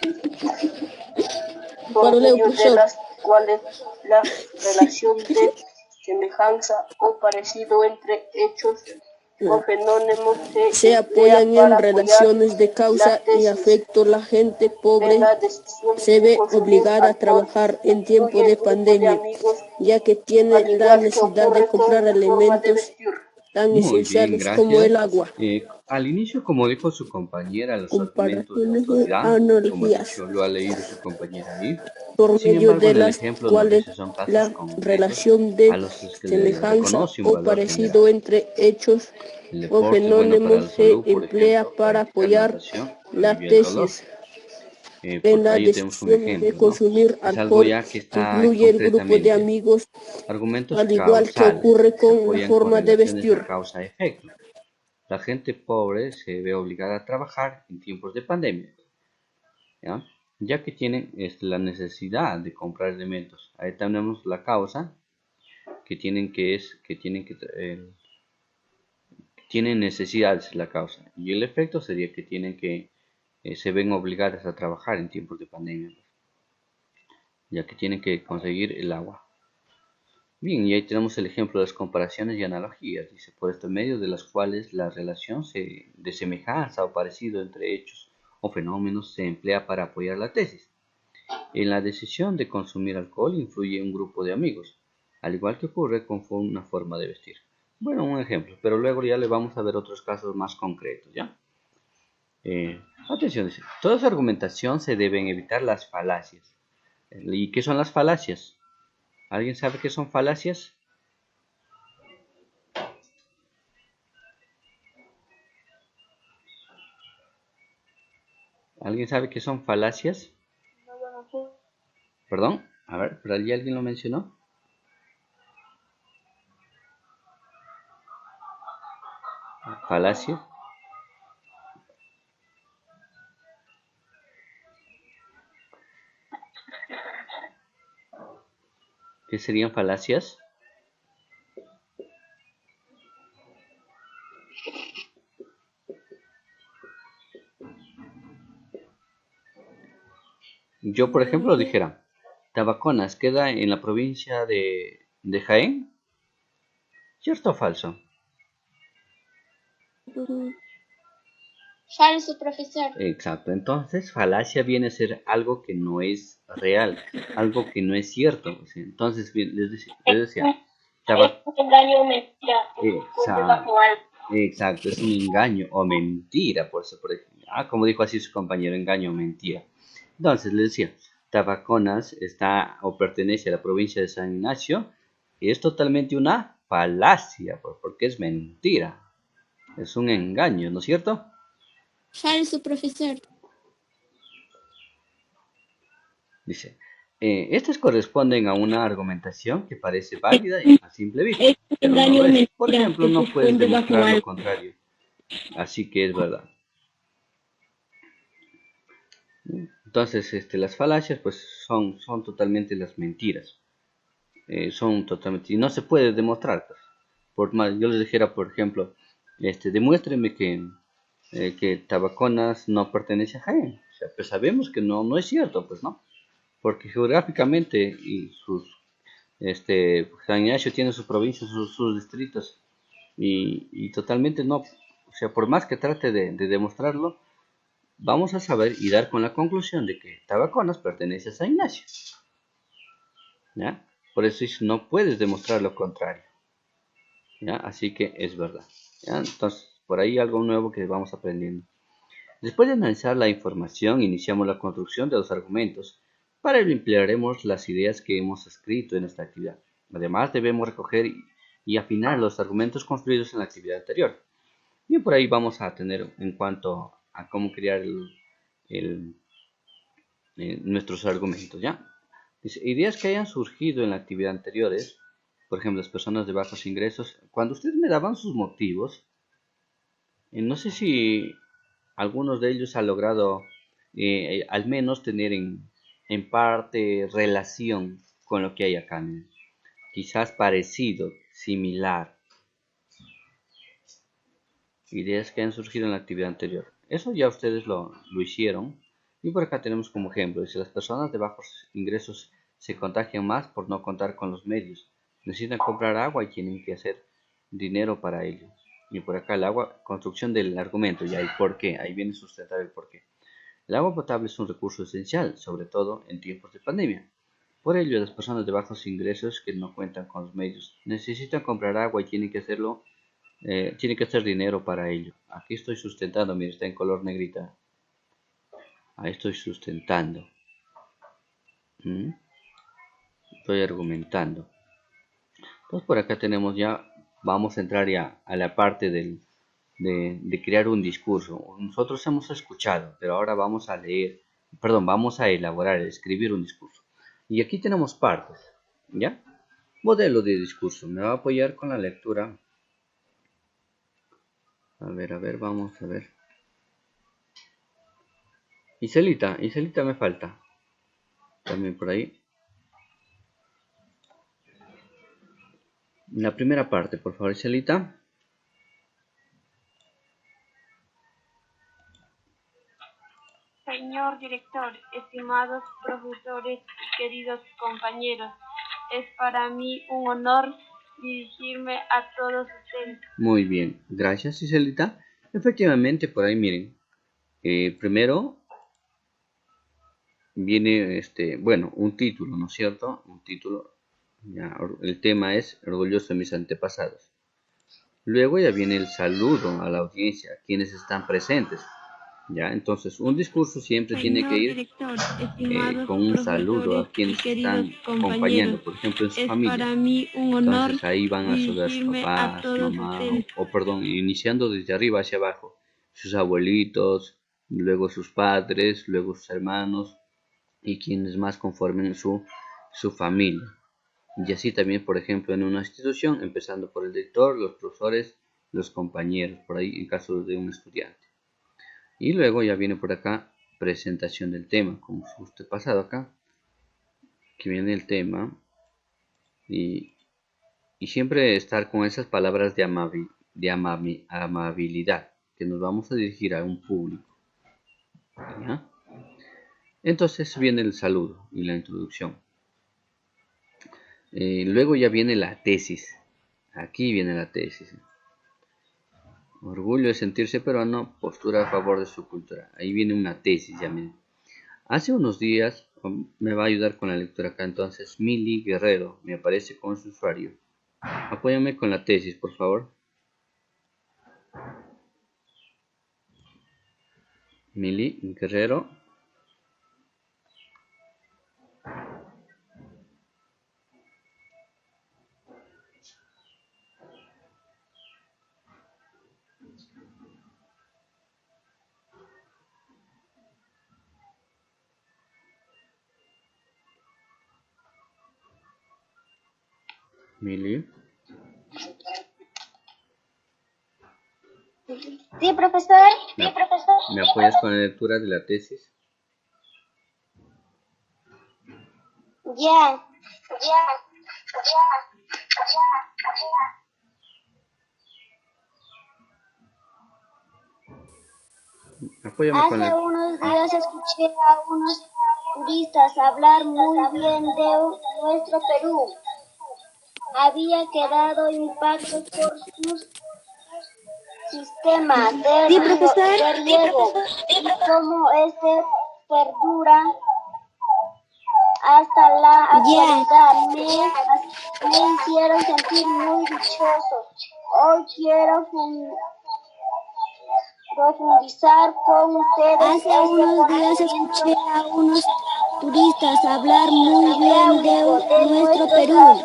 Por medio de las cuales la relación de semejanza o parecido entre hechos o fenómenos se apoyan en relaciones de causa y afecto. La gente pobre se ve obligada a trabajar en tiempo de pandemia, ya que tiene la necesidad de comprar alimentos tan Muy bien, esenciales como el gracias. agua. Al inicio, como dijo su compañera, los argumentos de Comparaciones y autoridad, como analogías. lo ha leído su compañera ahí. Por Sin medio embargo, de en el las ejemplo nos cuales dice son casos la concretos relación a de los que le semejanza reconoce un o valor parecido general. entre hechos El o deporte es bueno para fenómenos la se salud, por emplea ejemplo, para practicar apoyar natación la alivia el dolor. tesis. En la Ahí tenemos un decisión de ejemplo, ¿no? consumir Es algo alcohol ya que está influye el grupo de concretamente. amigos, Argumentos al igual que causales ocurre que se con la apoyan con forma de relaciones de vestir. causa-efecto. La gente pobre se ve obligada a trabajar en tiempos de pandemia, ¿ya? Ya que tienen la necesidad de comprar alimentos. Ahí tenemos la causa que tienen tienen necesidades la causa, y el efecto sería que tienen que se ven obligadas a trabajar en tiempos de pandemia, ya que tienen que conseguir el agua. Bien, y ahí tenemos el ejemplo de las comparaciones y analogías, dice, por este medio de las cuales la relación de semejanza o parecido entre hechos o fenómenos se emplea para apoyar la tesis. En la decisión de consumir alcohol influye un grupo de amigos, al igual que ocurre con una forma de vestir. Bueno, un ejemplo, pero luego ya le vamos a ver otros casos más concretos, ¿ya? Atención, dice, toda su argumentación se deben evitar las falacias. ¿Y qué son las falacias? ¿Alguien sabe qué son falacias? ¿Alguien sabe qué son falacias? ¿Perdón? A ver, ¿por allí alguien lo mencionó? ¿Falacia? ¿Qué serían falacias? Yo, por ejemplo, dijera, Tabaconas queda en la provincia de Jaén. ¿Cierto o falso? Falso, profesor. Exacto, entonces falacia viene a ser algo que no es real, algo que no es cierto. Entonces, les decía, Engaño o mentira. Exacto, es un engaño o mentira, por ejemplo. Como dijo así su compañero, engaño o mentira. Entonces, les decía, Tabaconas está o pertenece a la provincia de San Ignacio y es totalmente una falacia, porque es mentira. Es un engaño, ¿no es cierto? Falso, profesor. Dice, estas corresponden a una argumentación que parece válida y a simple vista, pero no lo es. Por ejemplo, no puedes demostrar lo contrario, así que es verdad. Entonces, las falacias pues son totalmente las mentiras. Son totalmente, y no se puede demostrar, pues. Por más, yo les dijera, por ejemplo, demuéstreme que Tabaconas no pertenece a Jaén. O sea, pues sabemos que no es cierto, pues no, porque geográficamente y San Ignacio tiene sus provincias, sus distritos, y totalmente no, o sea, por más que trate de demostrarlo, vamos a saber y dar con la conclusión de que Tabaconas pertenece a San Ignacio, ¿ya? Por eso no puedes demostrar lo contrario, ¿ya? Así que es verdad, ¿ya? Entonces, por ahí algo nuevo que vamos aprendiendo. Después de analizar la información, iniciamos la construcción de los argumentos. Para ello emplearemos las ideas que hemos escrito en esta actividad. Además, debemos recoger y afinar los argumentos construidos en la actividad anterior. Y por ahí vamos a tener en cuanto a cómo crear nuestros argumentos, ¿ya? Dice, ideas que hayan surgido en la actividad anterior es, por ejemplo, las personas de bajos ingresos. Cuando ustedes me daban sus motivos, no sé si algunos de ellos han logrado al menos tener en parte relación con lo que hay acá. Quizás parecido, similar. Ideas que han surgido en la actividad anterior. Eso ya ustedes lo hicieron. Y por acá tenemos como ejemplo, si las personas de bajos ingresos se contagian más por no contar con los medios, necesitan comprar agua y tienen que hacer dinero para ello. Y por acá el agua, construcción del argumento, ya el por qué, ahí viene sustentar el por qué. El agua potable es un recurso esencial, sobre todo en tiempos de pandemia. Por ello, las personas de bajos ingresos que no cuentan con los medios necesitan comprar agua y tienen que hacerlo, tienen que hacer dinero para ello. Aquí estoy sustentando, mira, está en color negrita. Ahí estoy sustentando. Estoy argumentando. Entonces por acá tenemos ya, vamos a entrar ya a la parte de crear un discurso. Nosotros hemos escuchado, pero ahora vamos a leer, perdón, vamos a elaborar, escribir un discurso. Y aquí tenemos partes, ¿ya? Modelo de discurso. Me va a apoyar con la lectura. A ver, vamos a ver. Iselita me falta. También por ahí. La primera parte, por favor, Iselita. Señor director, estimados profesores y queridos compañeros, es para mí un honor dirigirme a todos ustedes. Muy bien, gracias Iselita. Efectivamente, por ahí miren, primero viene bueno, un título, ¿no es cierto? Un título, ya, el tema es orgulloso de mis antepasados. Luego ya viene el saludo a la audiencia, a quienes están presentes. ¿Ya? Entonces, un discurso siempre tiene que ir con un saludo a quienes están acompañando, por ejemplo, en su familia. Para mí un honor. Entonces, ahí van a saludar sus papás, mamá, o perdón, iniciando desde arriba hacia abajo, sus abuelitos, luego sus padres, luego sus hermanos y quienes más conformen su familia. Y así también, por ejemplo, en una institución, empezando por el director, los profesores, los compañeros, por ahí en caso de un estudiante. Y luego ya viene por acá presentación del tema, como usted pasado acá, que viene el tema y siempre estar con esas palabras de amabilidad, que nos vamos a dirigir a un público. ¿Ya? Entonces viene el saludo y la introducción. Luego ya viene la tesis. Aquí viene la tesis. Orgullo de sentirse peruano, postura a favor de su cultura. Ahí viene una tesis, ya miren. Hace unos días, me va a ayudar con la lectura acá, entonces, Mili Guerrero, me aparece con su usuario. Apóyame con la tesis, por favor. Mili Guerrero. Mili. Sí, profesor. ¿Me apoyas con la lectura de la tesis? Ya. Apóyame con Hace unos días escuché a unos turistas hablar muy bien de nuestro Perú. Había quedado impacto por sus sistemas de riego y cómo este perdura hasta la actualidad. Me hicieron sentir muy dichoso. Hoy quiero profundizar con ustedes. Hace unos días escuché a unos turistas hablar muy bien de nuestro Perú.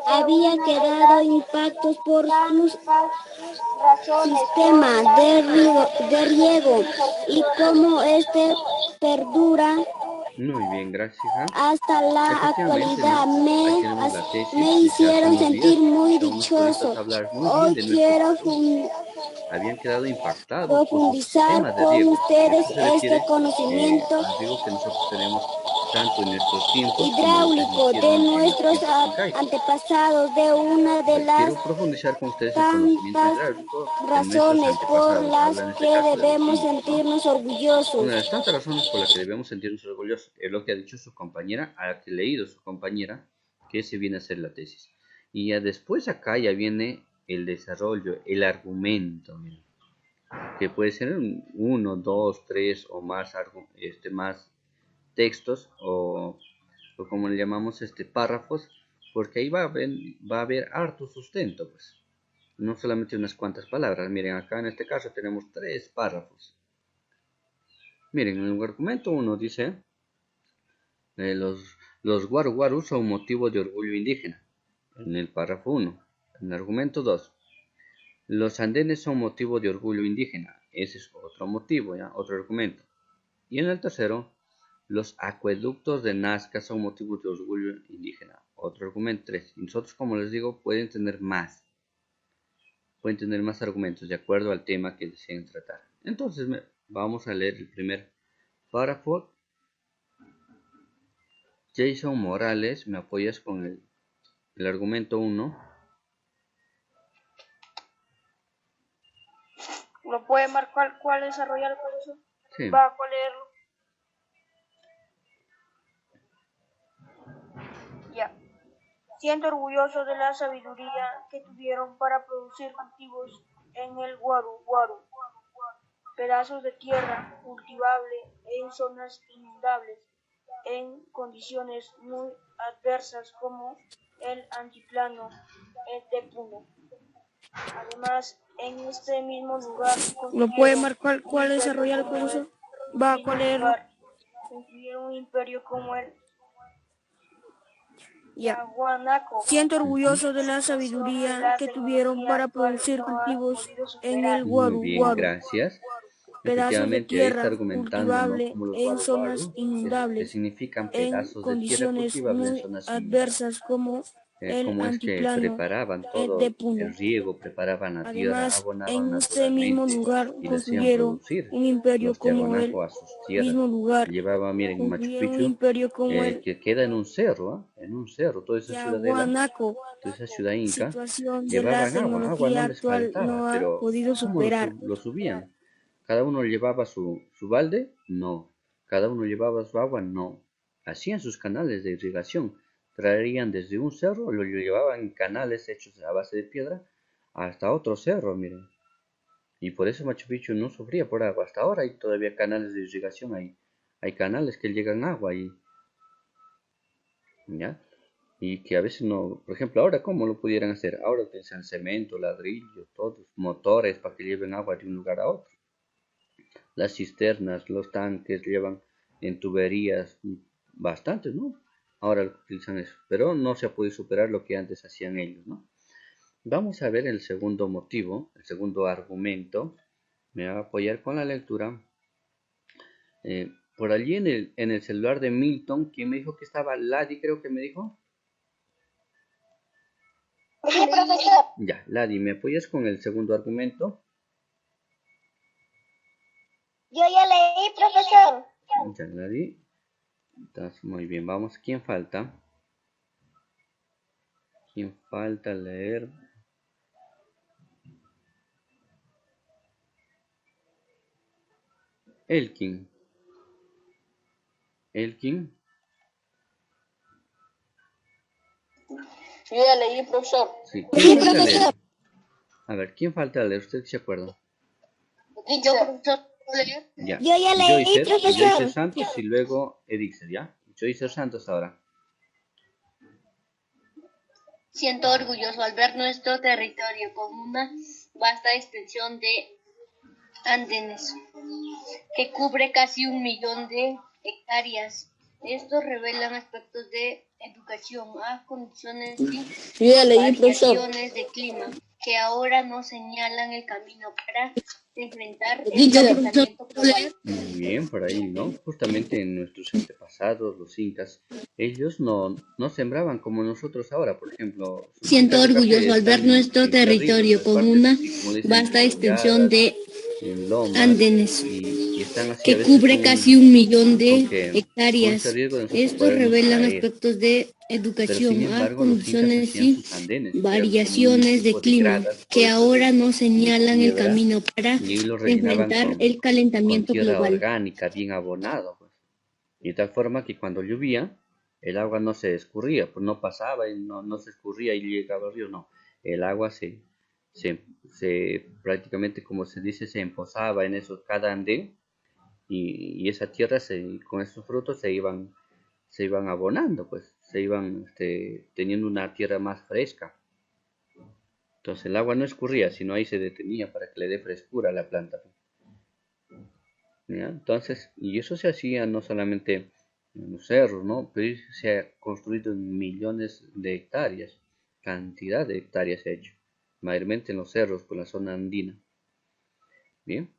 Había quedado impactos por sus sistemas de riego y cómo este perdura Muy bien, gracias. hasta la actualidad. ¿No? Ahí tenemos la tesis Me que hace hicieron unos sentir días muy escuchamos turistas dichoso. hablar muy bien Hoy de nuestro quiero Perú. Habían quedado impactados por sus profundizar sistemas de con riego. ustedes Esto se refiere este conocimiento al riego que nosotros tenemos tanto en nuestros tiempos como lo que se hidráulico de hicieron en los nuestros tiempos incaicos. antepasados, de una de las Quiero profundizar con ustedes el conocimiento tantas hidráulico de nuestros razones por antepasados. las Habla en este que caso de los debemos indios, ¿no? sentirnos orgullosos. Una de las tantas razones por las que debemos sentirnos orgullosos es lo que ha dicho su compañera, a que ha leído su compañera, que se viene a hacer la tesis. Y ya después acá ya viene el desarrollo, el argumento, miren, que puede ser uno, dos, tres o más, más textos o como le llamamos párrafos, porque ahí va a haber harto sustento, pues. No solamente unas cuantas palabras. Miren, acá en este caso tenemos 3 párrafos. Miren, en el argumento 1 dice, los guaru guaru son motivo de orgullo indígena. En el párrafo 1. En el argumento 2, los andenes son motivo de orgullo indígena. Ese es otro motivo, ¿ya? Otro argumento. Y en el tercero, los acueductos de Nazca son motivo de orgullo indígena. Otro argumento 3. Y nosotros, como les digo, pueden tener más argumentos de acuerdo al tema que deseen tratar. Entonces vamos a leer el primer párrafo. Jason Morales, ¿me apoyas con el argumento 1? ¿Lo puede marcar cuál desarrollar el profesor? Sí. Va a leerlo. Ya. Siento orgulloso de la sabiduría que tuvieron para producir cultivos en el Guaru Guaru, pedazos de tierra cultivable en zonas inundables, en condiciones muy adversas como el antiplano de Puno. Además, en este mismo lugar ¿Lo puede marcar cuál desarrollar el profesor? Va a leerlo. construyeron un imperio como el Ya. Guanaco. Siento orgulloso de la sabiduría que tuvieron para producir cultivos en el Guaru Muy bien, Guaru, gracias. pedazos de Efectivamente, ahí está tierra argumentando, ¿no? cultivable Como los en guaru zonas guaru, que inundables, significan en pedazos de tierra condiciones cultivable en muy zonas inundables. adversas como el Cómo es que antiplano preparaban de todo Puno. el riego, preparaban la tierra, Además, abonaban en este mismo naturalmente lugar y le hacían construyeron producir un imperio los como el tiahuanaco a sus tierras. mismo lugar, Llevaba, miren, Machu construyeron un Picchu, imperio como el que queda en un cerro, en un cerro, toda esa ciudadela, Yaguanaco. toda esa ciudad inca, Situación de la llevaban agua no tecnología les actual faltaba, no ha pero podido ¿cómo superar. lo subían? ¿Cada uno llevaba su balde? No. ¿Cada uno llevaba su agua? No. Hacían sus canales de irrigación. Traerían desde un cerro, lo llevaban en canales hechos a base de piedra, hasta otro cerro, miren. Y por eso Machu Picchu no sufría por agua. Hasta ahora hay todavía canales de irrigación ahí. Hay canales que llegan agua ahí. ¿Ya? Y que a veces no, por ejemplo, ahora ¿cómo lo pudieran hacer? Ahora utilizan cemento, ladrillo, todos, motores para que lleven agua de un lugar a otro. Las cisternas, los tanques llevan en tuberías bastantes, ¿no? Ahora utilizan eso, pero no se ha podido superar lo que antes hacían ellos, ¿no? Vamos a ver el segundo motivo, el segundo argumento. Me va a apoyar con la lectura. Por allí en el celular de Milton, ¿quién me dijo que estaba? Ladi, creo que me dijo. Sí, profesor. Ya, Ladi, ¿me apoyas con el segundo argumento? Yo ya leí, profesor. Ya, Ladi. Entonces, muy bien, vamos. ¿Quién falta? ¿Quién falta leer? Elkin. Elkin. Yo ya leí, profesor. Sí, ¿quién falta leer? A ver, ¿quién falta leer? ¿Usted se acuerda? Yo, profesor, ¿puedo leer? Ya. Yo ya leí, profesor. Joycer Santos y luego Edixer, ¿ya? Joycer Santos ahora. Siento orgulloso al ver nuestro territorio con una vasta extensión de andenes que cubre casi 1 millón de hectáreas. Estos revelan aspectos de educación a condiciones y variaciones de clima que ahora nos señalan el camino para enfrentar el calentamiento global. Muy bien, por ahí, ¿no? Justamente en nuestros antepasados, los incas, ellos no sembraban como nosotros ahora, por ejemplo. Siento orgulloso al ver nuestro territorio con una vasta extensión de andenes que cubre casi 1 millón de hectáreas. Estos revelan aspectos de educación a condiciones y variaciones de clima que ahora nos señalan el camino para enfrentar el calentamiento tierra global. orgánica, bien abonado, pues. Y de tal forma que cuando llovía, el agua no se escurría, pues no pasaba y no se escurría y llegaba al río, no. El agua se prácticamente, como se dice, se empozaba en eso, cada andén, y esa tierra con esos frutos se iban abonando, pues, se iban teniendo una tierra más fresca. Entonces el agua no escurría, sino ahí se detenía para que le dé frescura a la planta. ¿Ya? Entonces, y eso se hacía no solamente en los cerros, ¿no? Pero se ha construido en millones de hectáreas, cantidad de hectáreas se ha hecho, mayormente en los cerros, por la zona andina. Bien.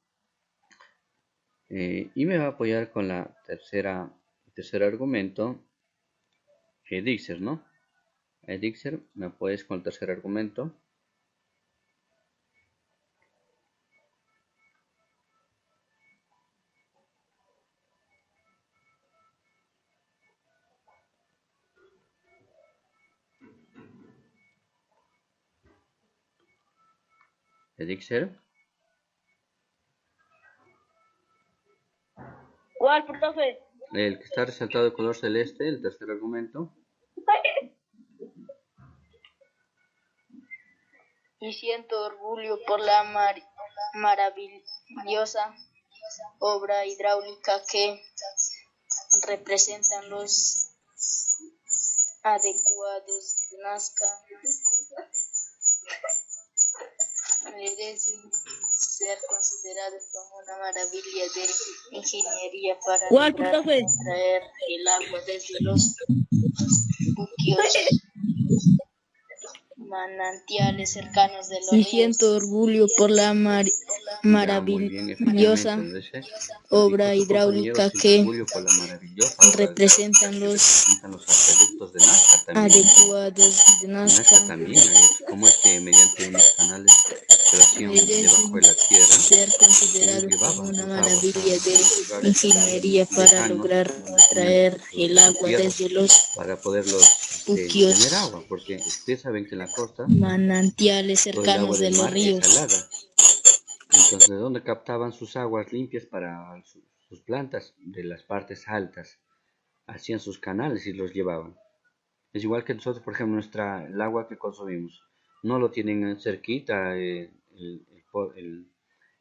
Y me va a apoyar con el tercer argumento, Edixer, ¿no? Edixer, ¿me apoyas con el tercer argumento? Edixer. ¿Cuál, profe? El que está resaltado de color celeste, el tercer argumento. Y siento orgullo por la maravillosa obra hidráulica que representan los adecuados de Nazca. Merecen ser considerados como una maravilla de ingeniería para lograr traer el agua desde los buqueos manantiales cercanos de los ríos. Y siento orgullo por la maravillosa obra hidráulica que representan los acueductos de Nazca también. Adecuados de Nazca. También, como es que mediante unos canales que lo hacían debajo de la tierra, ser considerados como una maravilla de ingeniería para lograr traer el agua desde los para poderlos tener agua, porque ustedes saben que en la costa manantiales cercanos de los ríos. Entonces, ¿de dónde captaban sus aguas limpias para sus plantas? De las partes altas. Hacían sus canales y los llevaban. Es igual que nosotros, por ejemplo, el agua que consumimos. No lo tienen cerquita,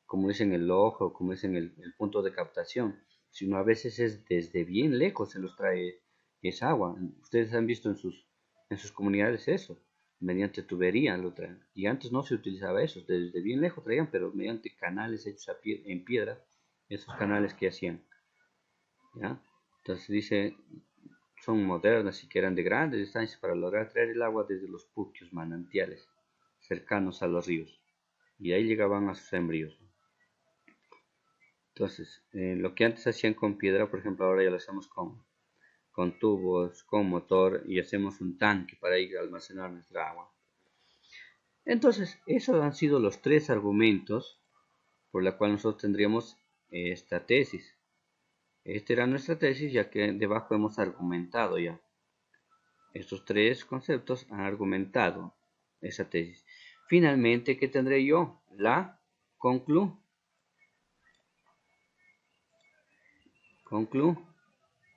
como dicen el ojo, como dicen el punto de captación, sino a veces es desde bien lejos se los trae esa agua. Ustedes han visto en sus comunidades eso, mediante tubería lo traen. Y antes no se utilizaba eso, desde bien lejos traían, pero mediante canales hechos en piedra, esos canales que hacían. ¿Ya? Entonces dice, son modernas y que eran de grandes distancias para lograr traer el agua desde los puquios manantiales cercanos a los ríos. Y ahí llegaban a sus sembríos. Entonces, lo que antes hacían con piedra, por ejemplo, ahora ya lo hacemos con tubos, con motor y hacemos un tanque para ir a almacenar nuestra agua. Entonces, esos han sido los 3 argumentos por la cual nosotros tendríamos esta tesis. Esta era nuestra tesis, ya que debajo hemos argumentado ya. Estos tres conceptos han argumentado esa tesis. Finalmente, ¿qué tendré yo? La conclusión.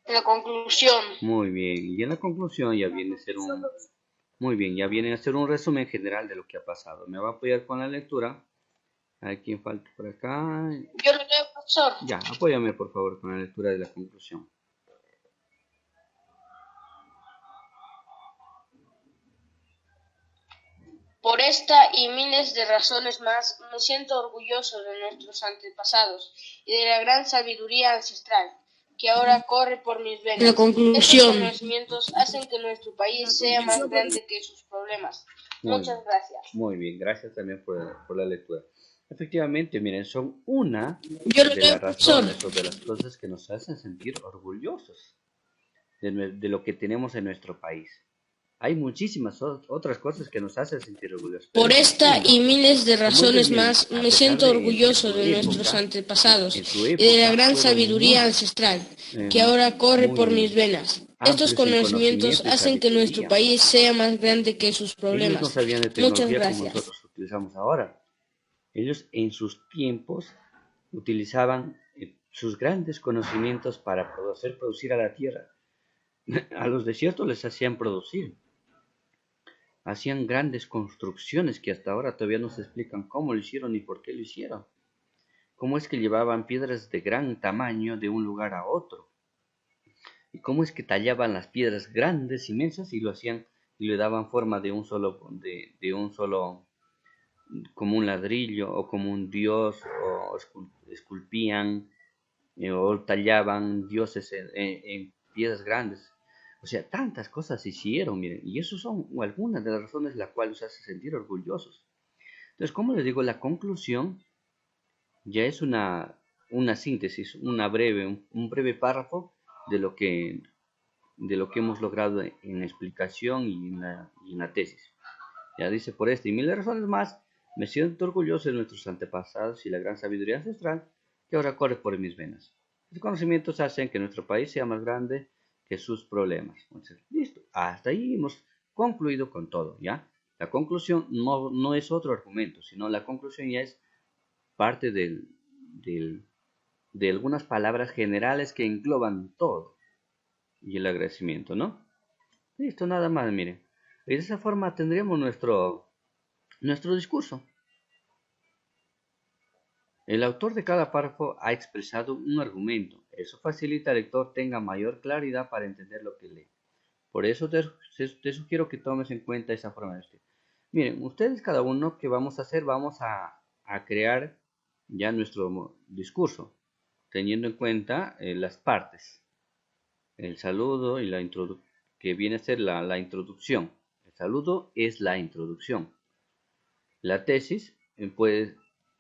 La conclusión. Muy bien. Y en la conclusión ya viene a ser un... Muy bien, ya viene a ser un resumen general de lo que ha pasado. ¿Me va a apoyar con la lectura? ¿Hay quien falta por acá? Yo lo leo, profesor. Ya, apóyame por favor con la lectura de la conclusión. Por esta y miles de razones más, me siento orgulloso de nuestros antepasados y de la gran sabiduría ancestral que ahora corre por mis venas. La conclusión. Estos conocimientos hacen que nuestro país sea más grande que sus problemas. Muchas gracias. Muy bien, gracias también por la lectura. Efectivamente, miren, son una Yo lo de leo, las razones o de las cosas que nos hacen sentir orgullosos de lo que tenemos en nuestro país. Hay muchísimas otras cosas que nos hacen sentir orgullosos. Por esta y miles de razones más, me siento orgulloso de nuestros antepasados y de la gran sabiduría ancestral que ahora corre por mis venas. Estos conocimientos hacen que nuestro país sea más grande que sus problemas. Ellos no sabían de Muchas tecnología como gracias. nosotros utilizamos ahora. Ellos en sus tiempos utilizaban sus grandes conocimientos para hacer producir a la tierra. A los desiertos les hacían producir. Hacían grandes construcciones que hasta ahora todavía no se explican cómo lo hicieron ni por qué lo hicieron. Cómo es que llevaban piedras de gran tamaño de un lugar a otro. Y cómo es que tallaban las piedras grandes, inmensas, y lo hacían y le daban forma de un solo, como un ladrillo o como un dios, o esculpían o tallaban dioses en piedras grandes. O sea, tantas cosas se hicieron, miren, y eso son algunas de las razones las cuales nos hace sentir orgullosos. Entonces, como les digo, la conclusión ya es una síntesis, un breve párrafo de lo que hemos logrado en explicación y en la tesis. Ya dice, por esta y miles de razones más, me siento orgulloso de nuestros antepasados y la gran sabiduría ancestral que ahora corre por mis venas. Los conocimientos hacen que nuestro país sea más grande que sus problemas. Entonces, listo, hasta ahí hemos concluido con todo, ¿ya? La conclusión no es otro argumento, sino la conclusión ya es parte de algunas palabras generales que engloban todo. Y el agradecimiento, ¿no? Listo, nada más, miren. Y de esa forma tendríamos nuestro discurso. El autor de cada párrafo ha expresado un argumento. Eso facilita al lector tenga mayor claridad para entender lo que lee. Por eso te sugiero que tomes en cuenta esa forma de escribir. Miren, ustedes cada uno que vamos a hacer, vamos a crear ya nuestro discurso, teniendo en cuenta las partes. El saludo y la introducción, que viene a ser la introducción. El saludo es la introducción. La tesis,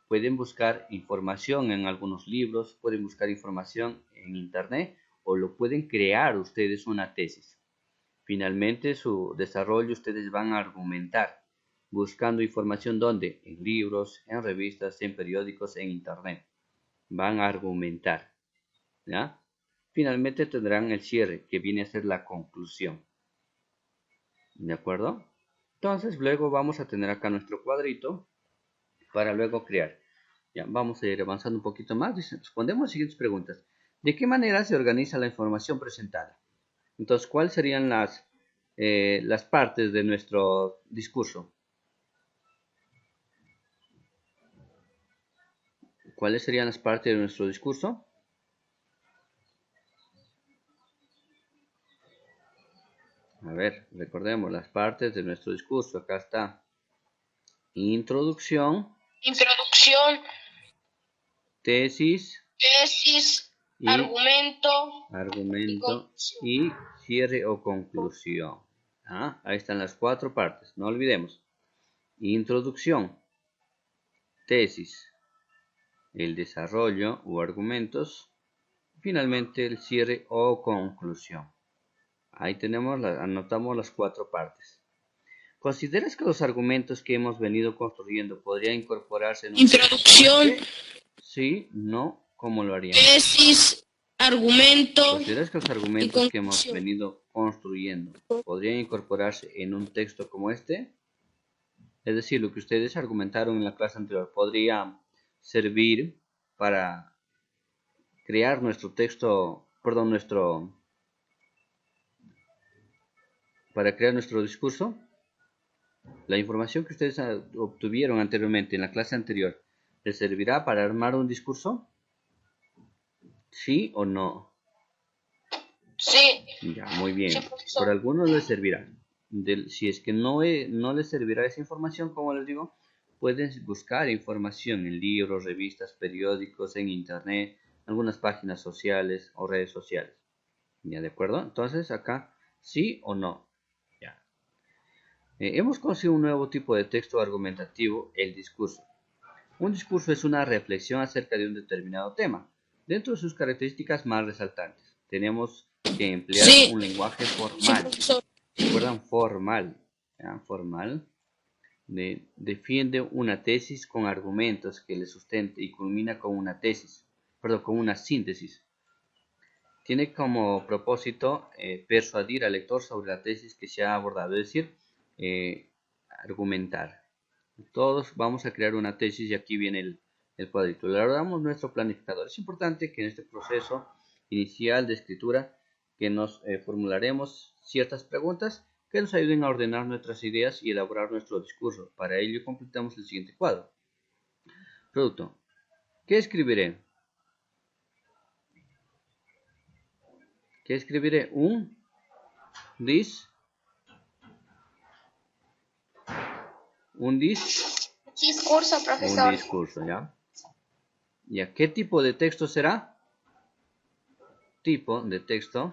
pueden buscar información en algunos libros, pueden buscar información en internet o lo pueden crear ustedes una tesis. Finalmente, su desarrollo ustedes van a argumentar buscando información ¿dónde? En libros, en revistas, en periódicos, en internet. Van a argumentar, ¿ya? Finalmente tendrán el cierre, que viene a ser la conclusión. ¿De acuerdo? Entonces, luego vamos a tener acá nuestro cuadrito para luego crear. Ya, vamos a ir avanzando un poquito más. Respondemos las siguientes preguntas. ¿De qué manera se organiza la información presentada? Entonces, ¿cuáles serían las partes de nuestro discurso? ¿Cuáles serían las partes de nuestro discurso? A ver, recordemos las partes de nuestro discurso. Acá está. Introducción. Tesis. Argumento y cierre o conclusión. Ahí están las 4 partes. No olvidemos. Introducción. Tesis. El desarrollo o argumentos. Finalmente el cierre o conclusión. Ahí anotamos las 4 partes. ¿Consideras que los argumentos que hemos venido construyendo podrían incorporarse en introducción? Sí, no, ¿cómo lo haríamos? Tesis, argumento. ¿Consideras que los argumentos que hemos venido construyendo podrían incorporarse en un texto como este? Es decir, lo que ustedes argumentaron en la clase anterior podría servir para crear nuestro texto, perdón, para crear nuestro discurso. La información que ustedes obtuvieron anteriormente en la clase anterior, ¿les servirá para armar un discurso? ¿Sí o no? Sí. Ya, muy bien. Por algunos les servirá. Si es que no les servirá esa información, como les digo, pueden buscar información en libros, revistas, periódicos, en internet, algunas páginas sociales o redes sociales. ¿Ya de acuerdo? Entonces acá, ¿sí o no? Ya. Hemos conocido un nuevo tipo de texto argumentativo, el discurso. Un discurso es una reflexión acerca de un determinado tema, dentro de sus características más resaltantes. Tenemos que emplear un lenguaje formal. ¿Recuerdan? Formal. ¿Ya? Formal. Defiende una tesis con argumentos que le sustente y culmina con una tesis, con una síntesis. Tiene como propósito persuadir al lector sobre la tesis que se ha abordado, es decir, argumentar. Todos vamos a crear una tesis y aquí viene el cuadrito. Le damos nuestro planificador. Es importante que en este proceso inicial de escritura que nos formularemos ciertas preguntas que nos ayuden a ordenar nuestras ideas y elaborar nuestro discurso. Para ello completamos el siguiente cuadro. Producto. ¿Qué escribiré? ¿Qué escribiré? Un discurso, profesor. Un discurso, ¿ya? ¿Ya qué tipo de texto será? Tipo de texto.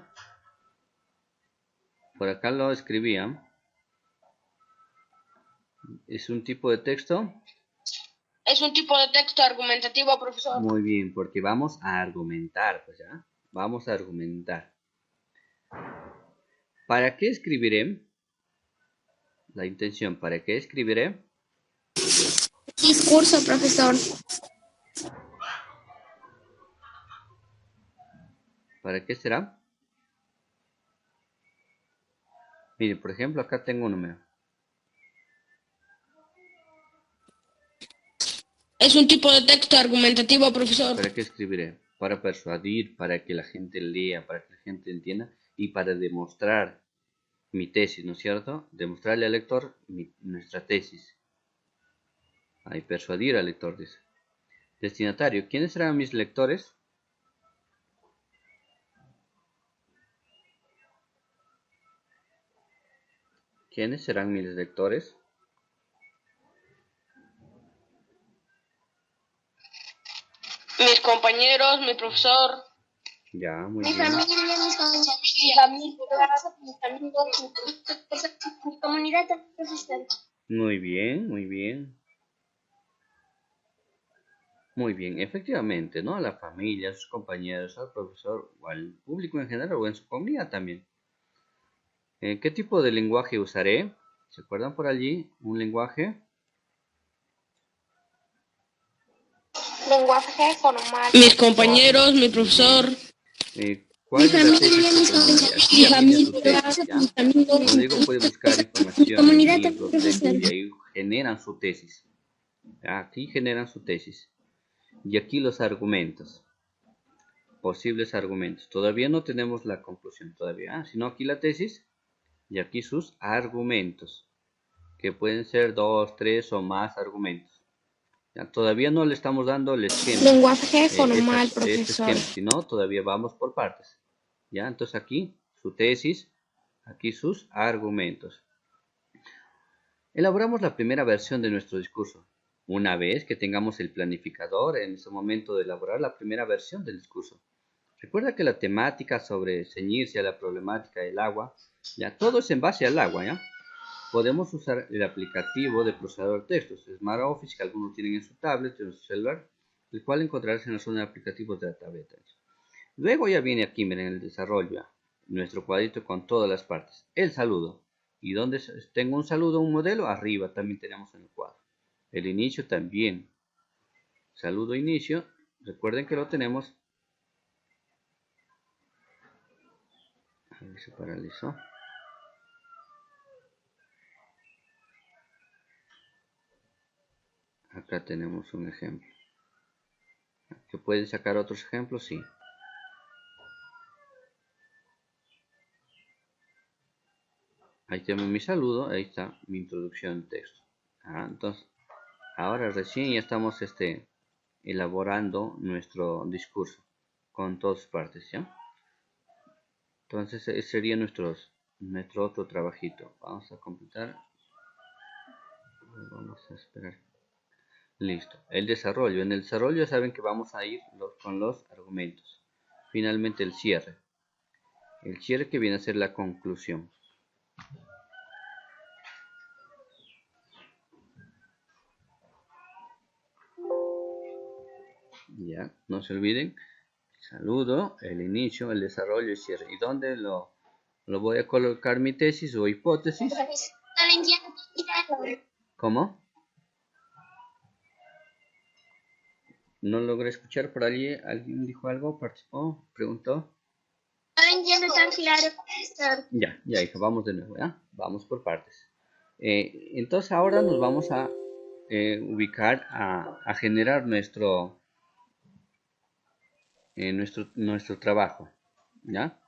Por acá lo escribía. ¿Es un tipo de texto? Es un tipo de texto argumentativo, profesor. Muy bien, porque vamos a argumentar, pues ya. Vamos a argumentar. ¿Para qué escribiré? La intención, ¿para qué escribiré? Discurso, profesor. ¿Para qué será? Mire, por ejemplo, acá tengo un número. Es un tipo de texto argumentativo, profesor. ¿Para qué escribiré? Para persuadir, para que la gente lea, para que la gente entienda y para demostrar mi tesis, ¿no es cierto? Demostrarle al lector nuestra tesis. Ahí, persuadir al lector, dice. Destinatario, ¿quiénes serán mis lectores? ¿Quiénes serán mis lectores? Mis compañeros, mi profesor. Ya, muy Mi bien. familia, mis amigos, mi comunidad, profesor. Muy bien, muy bien. Muy bien, efectivamente, ¿no? A la familia, a sus compañeros, al profesor o al público en general o en su comunidad también. ¿Qué tipo de lenguaje usaré? ¿Se acuerdan por allí? Un lenguaje. Lenguaje formal. Mis compañeros, mi profesor. ¿Cuál es la tesis? Mi familia. Como digo, puede buscar información en libros, y ahí generan su tesis. Aquí generan su tesis. Y aquí los argumentos. Posibles argumentos. Todavía no tenemos la conclusión todavía, sino aquí la tesis y aquí sus argumentos, que pueden ser 2, 3 o más argumentos. Ya, todavía no le estamos dando el esquema. Lenguaje formal, profesor. Sino todavía vamos por partes. Ya, entonces aquí su tesis, aquí sus argumentos. Elaboramos la primera versión de nuestro discurso. Una vez que tengamos el planificador, en ese momento de elaborar la primera versión del discurso. Recuerda que la temática sobre ceñirse a la problemática del agua, ya todo es en base al agua, ¿ya? Podemos usar el aplicativo de procesador de textos, Smart Office, que algunos tienen en su tablet, en su celular, el cual encontrarás en la zona de aplicativos de la tableta. Luego ya viene aquí, miren, el desarrollo, nuestro cuadrito con todas las partes. El saludo. Y donde tengo un saludo, un modelo, arriba también tenemos en el cuadro. El inicio también. Saludo inicio. Recuerden que lo tenemos Se paralizó. Acá tenemos un ejemplo. ¿Se pueden sacar otros ejemplos? Sí. Ahí tengo mi saludo, ahí está mi introducción al texto. Entonces, ahora recién ya estamos elaborando nuestro discurso con todas partes, ¿ya? Entonces, ese sería nuestro otro trabajito. Vamos a completar. Vamos a esperar. Listo. El desarrollo. En el desarrollo ya saben que vamos a ir con los argumentos. Finalmente el cierre. El cierre que viene a ser la conclusión. Ya, no se olviden. Saludo, el inicio, el desarrollo y cierre. ¿Y dónde lo voy a colocar mi tesis o hipótesis? ¿Cómo? No logré escuchar por allí. ¿Alguien dijo algo? ¿Participó? ¿Preguntó? No entiendo tan claro, profesor. Ya, hija, vamos de nuevo, ¿ya? Vamos por partes. Entonces ahora nos vamos a ubicar a generar nuestro trabajo, ¿ya?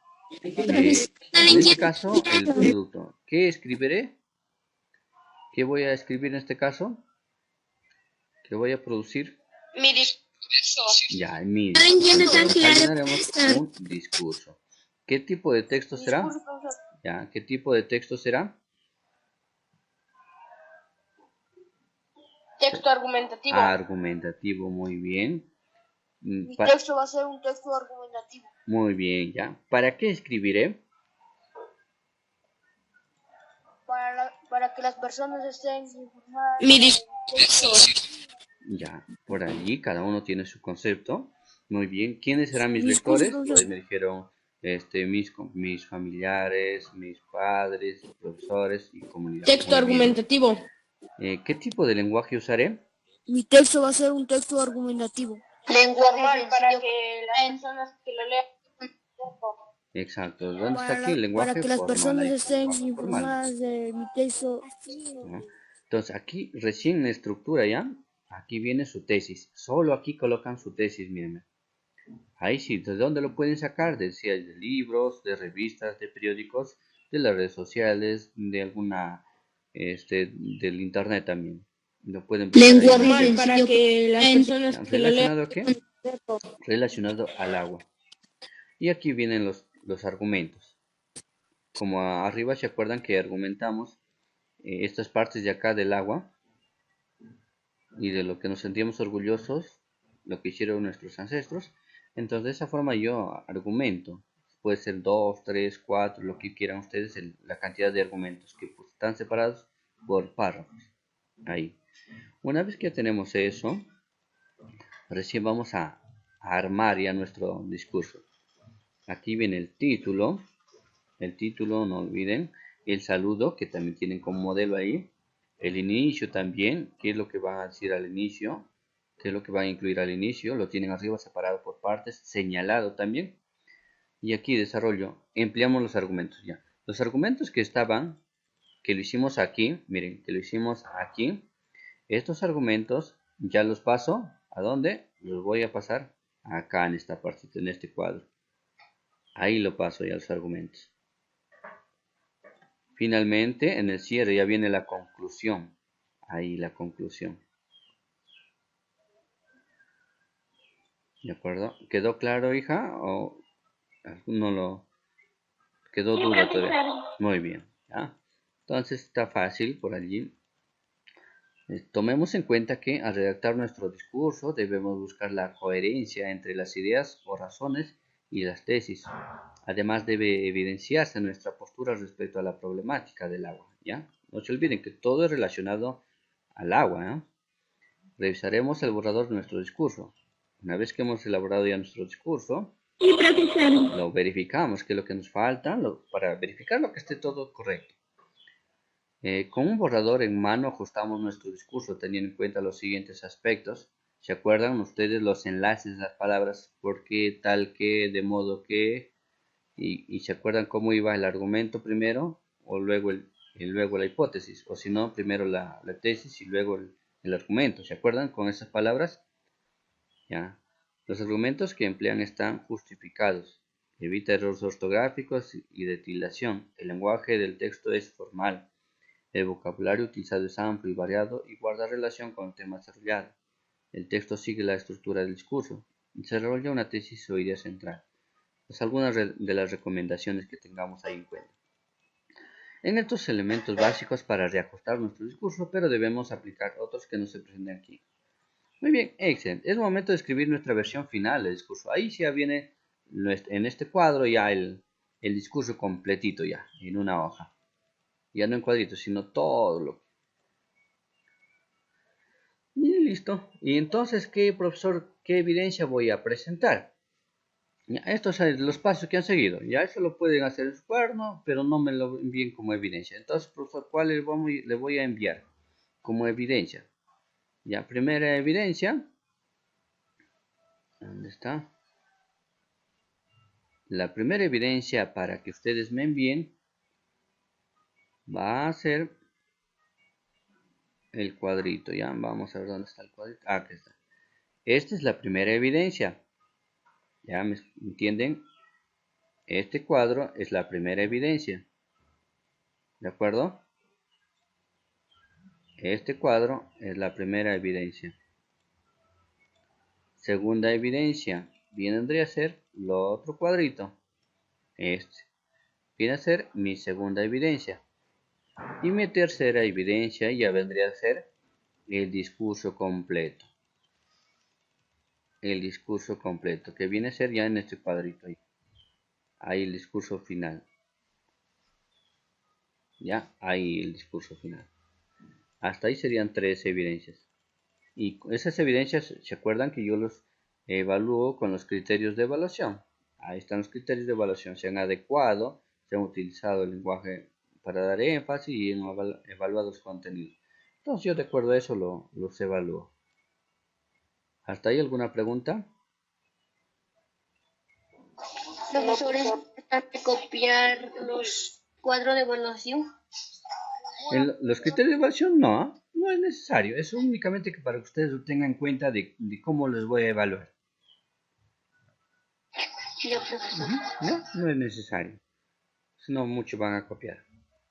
En este caso, el producto. ¿Qué escribiré? ¿Qué voy a escribir en este caso? ¿Qué voy a producir? Mi discurso. Ya, mi discurso. Haremos un discurso. ¿Qué tipo de texto será? Ya, ¿qué tipo de texto será? Texto argumentativo. Argumentativo, muy bien. Mi texto va a ser un texto argumentativo. Muy bien, ya. ¿Para qué escribiré? Para que las personas estén informadas. Mi discurso. Ya, por allí cada uno tiene su concepto. Muy bien. ¿Quiénes serán mis lectores? Pues me dijeron mis familiares, mis padres, profesores y comunidad. Texto argumentativo. ¿Qué tipo de lenguaje usaré? Mi texto va a ser un texto argumentativo. Lenguaje para que las personas que lo lean. Exacto. ¿Dónde está aquí el lenguaje? Para que las personas estén formal. informadas de mi texto. ¿No? Entonces aquí recién en la estructura ya, aquí viene su tesis. Solo aquí colocan su tesis, miren. Ahí sí, ¿de dónde lo pueden sacar? De libros, de revistas, de periódicos, de las redes sociales, de alguna, del internet también. Lo pueden Lenguaje para que las personas que lo lean. ¿Relacionado a qué? Relacionado al agua. Y aquí vienen los argumentos. Como arriba se acuerdan que argumentamos estas partes de acá del agua y de lo que nos sentíamos orgullosos, lo que hicieron nuestros ancestros. Entonces de esa forma yo argumento. Puede ser 2, 3, 4, lo que quieran ustedes, la cantidad de argumentos que pues, están separados por párrafos. Ahí. Una vez que ya tenemos eso, recién vamos a armar ya nuestro discurso. Aquí viene el título, no olviden, el saludo, que también tienen como modelo ahí, el inicio también, qué es lo que van a decir al inicio, qué es lo que van a incluir al inicio, lo tienen arriba separado por partes, señalado también, y aquí desarrollo, empleamos los argumentos ya. Los argumentos que lo hicimos aquí, miren, que lo hicimos aquí, estos argumentos ya los paso, ¿a dónde? Los voy a pasar acá en esta parte, en este cuadro. Ahí lo paso ya los argumentos. Finalmente, en el cierre ya viene la conclusión. Ahí la conclusión. ¿De acuerdo? ¿Quedó claro, hija? ¿O no lo quedó duda todavía? Muy bien. ¿Ya? Entonces está fácil por allí. Tomemos en cuenta que al redactar nuestro discurso debemos buscar la coherencia entre las ideas o razones y las tesis. Además debe evidenciarse nuestra postura respecto a la problemática del agua, ¿ya? No se olviden que todo es relacionado al agua, ¿no? Revisaremos el borrador de nuestro discurso. Una vez que hemos elaborado ya nuestro discurso, lo verificamos, que es lo que nos falta, para verificar lo que esté todo correcto. Con un borrador en mano ajustamos nuestro discurso teniendo en cuenta los siguientes aspectos. ¿Se acuerdan ustedes los enlaces, las palabras por qué, tal que, de modo que, Y se acuerdan cómo iba el argumento primero o luego luego la hipótesis, o si no, primero la tesis y luego el argumento. ¿Se acuerdan con esas palabras? Ya. Los argumentos que emplean están justificados. Evita errores ortográficos y de tildación. El lenguaje del texto es formal. El vocabulario utilizado es amplio y variado y guarda relación con el tema desarrollado. El texto sigue la estructura del discurso. Se desarrolla una tesis o idea central. Pues algunas de las recomendaciones que tengamos ahí en cuenta. En estos elementos básicos para reajustar nuestro discurso, pero debemos aplicar otros que no se presentan aquí. Muy bien, excelente. Es momento de escribir nuestra versión final del discurso. Ahí ya viene en este cuadro ya el discurso completito ya, en una hoja. Ya no en cuadritos, sino todo lo. Y listo. Y entonces, profesor, qué evidencia voy a presentar? Ya, estos son los pasos que han seguido. Ya eso lo pueden hacer en su cuaderno, pero no me lo envíen como evidencia. Entonces, profesor, ¿cuál le voy a enviar como evidencia? Ya, primera evidencia. ¿Dónde está? La primera evidencia para que ustedes me envíen va a ser el cuadrito. Ya, vamos a ver dónde está el cuadrito. Ah, aquí está. Esta es la primera evidencia. ¿Ya me entienden? Este cuadro es la primera evidencia. ¿De acuerdo? Este cuadro es la primera evidencia. Segunda evidencia vendría a ser el otro cuadrito. Este viene a ser mi segunda evidencia. Y mi tercera evidencia ya vendría a ser el discurso completo. El discurso completo, que viene a ser ya en este cuadrito ahí. Ahí el discurso final. Ya, ahí el discurso final. Hasta ahí serían 3 evidencias. Y esas evidencias, ¿se acuerdan que yo los evalúo con los criterios de evaluación? Ahí están los criterios de evaluación. Se han adecuado, se han utilizado el lenguaje para dar énfasis y han evaluado los contenidos. Entonces yo de acuerdo a eso los evalúo. ¿Hasta ahí alguna pregunta? Profesor, ¿es importante copiar los cuadros de evaluación? Los criterios de evaluación no es necesario. Es únicamente que para que ustedes lo tengan en cuenta de cómo les voy a evaluar. Ya, profesor. No es necesario. Si no, muchos van a copiar.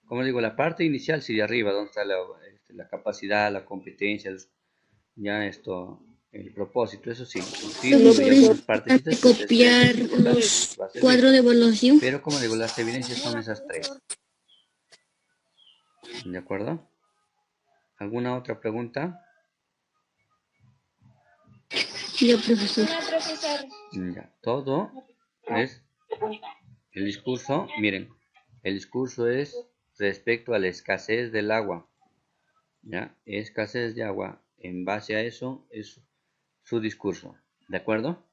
Como digo, la parte inicial sigue arriba, donde está la capacidad, la competencia, ya esto, el propósito, eso sí. Profesor, ¿es copiar los cuadros de evaluación? Pero como digo, las evidencias son esas 3. ¿De acuerdo? ¿Alguna otra pregunta? Ya, profesor. Ya, todo es el discurso. Miren, el discurso es respecto a la escasez del agua. ¿Ya? Escasez de agua. En base a eso es su discurso. ¿De acuerdo?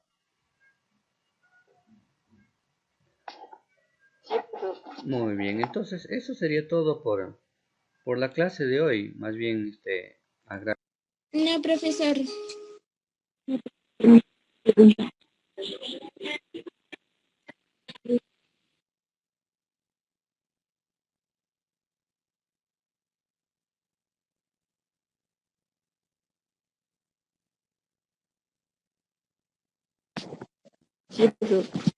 Muy bien, entonces eso sería todo por la clase de hoy. Más bien, No, profesor. Sí, profesor.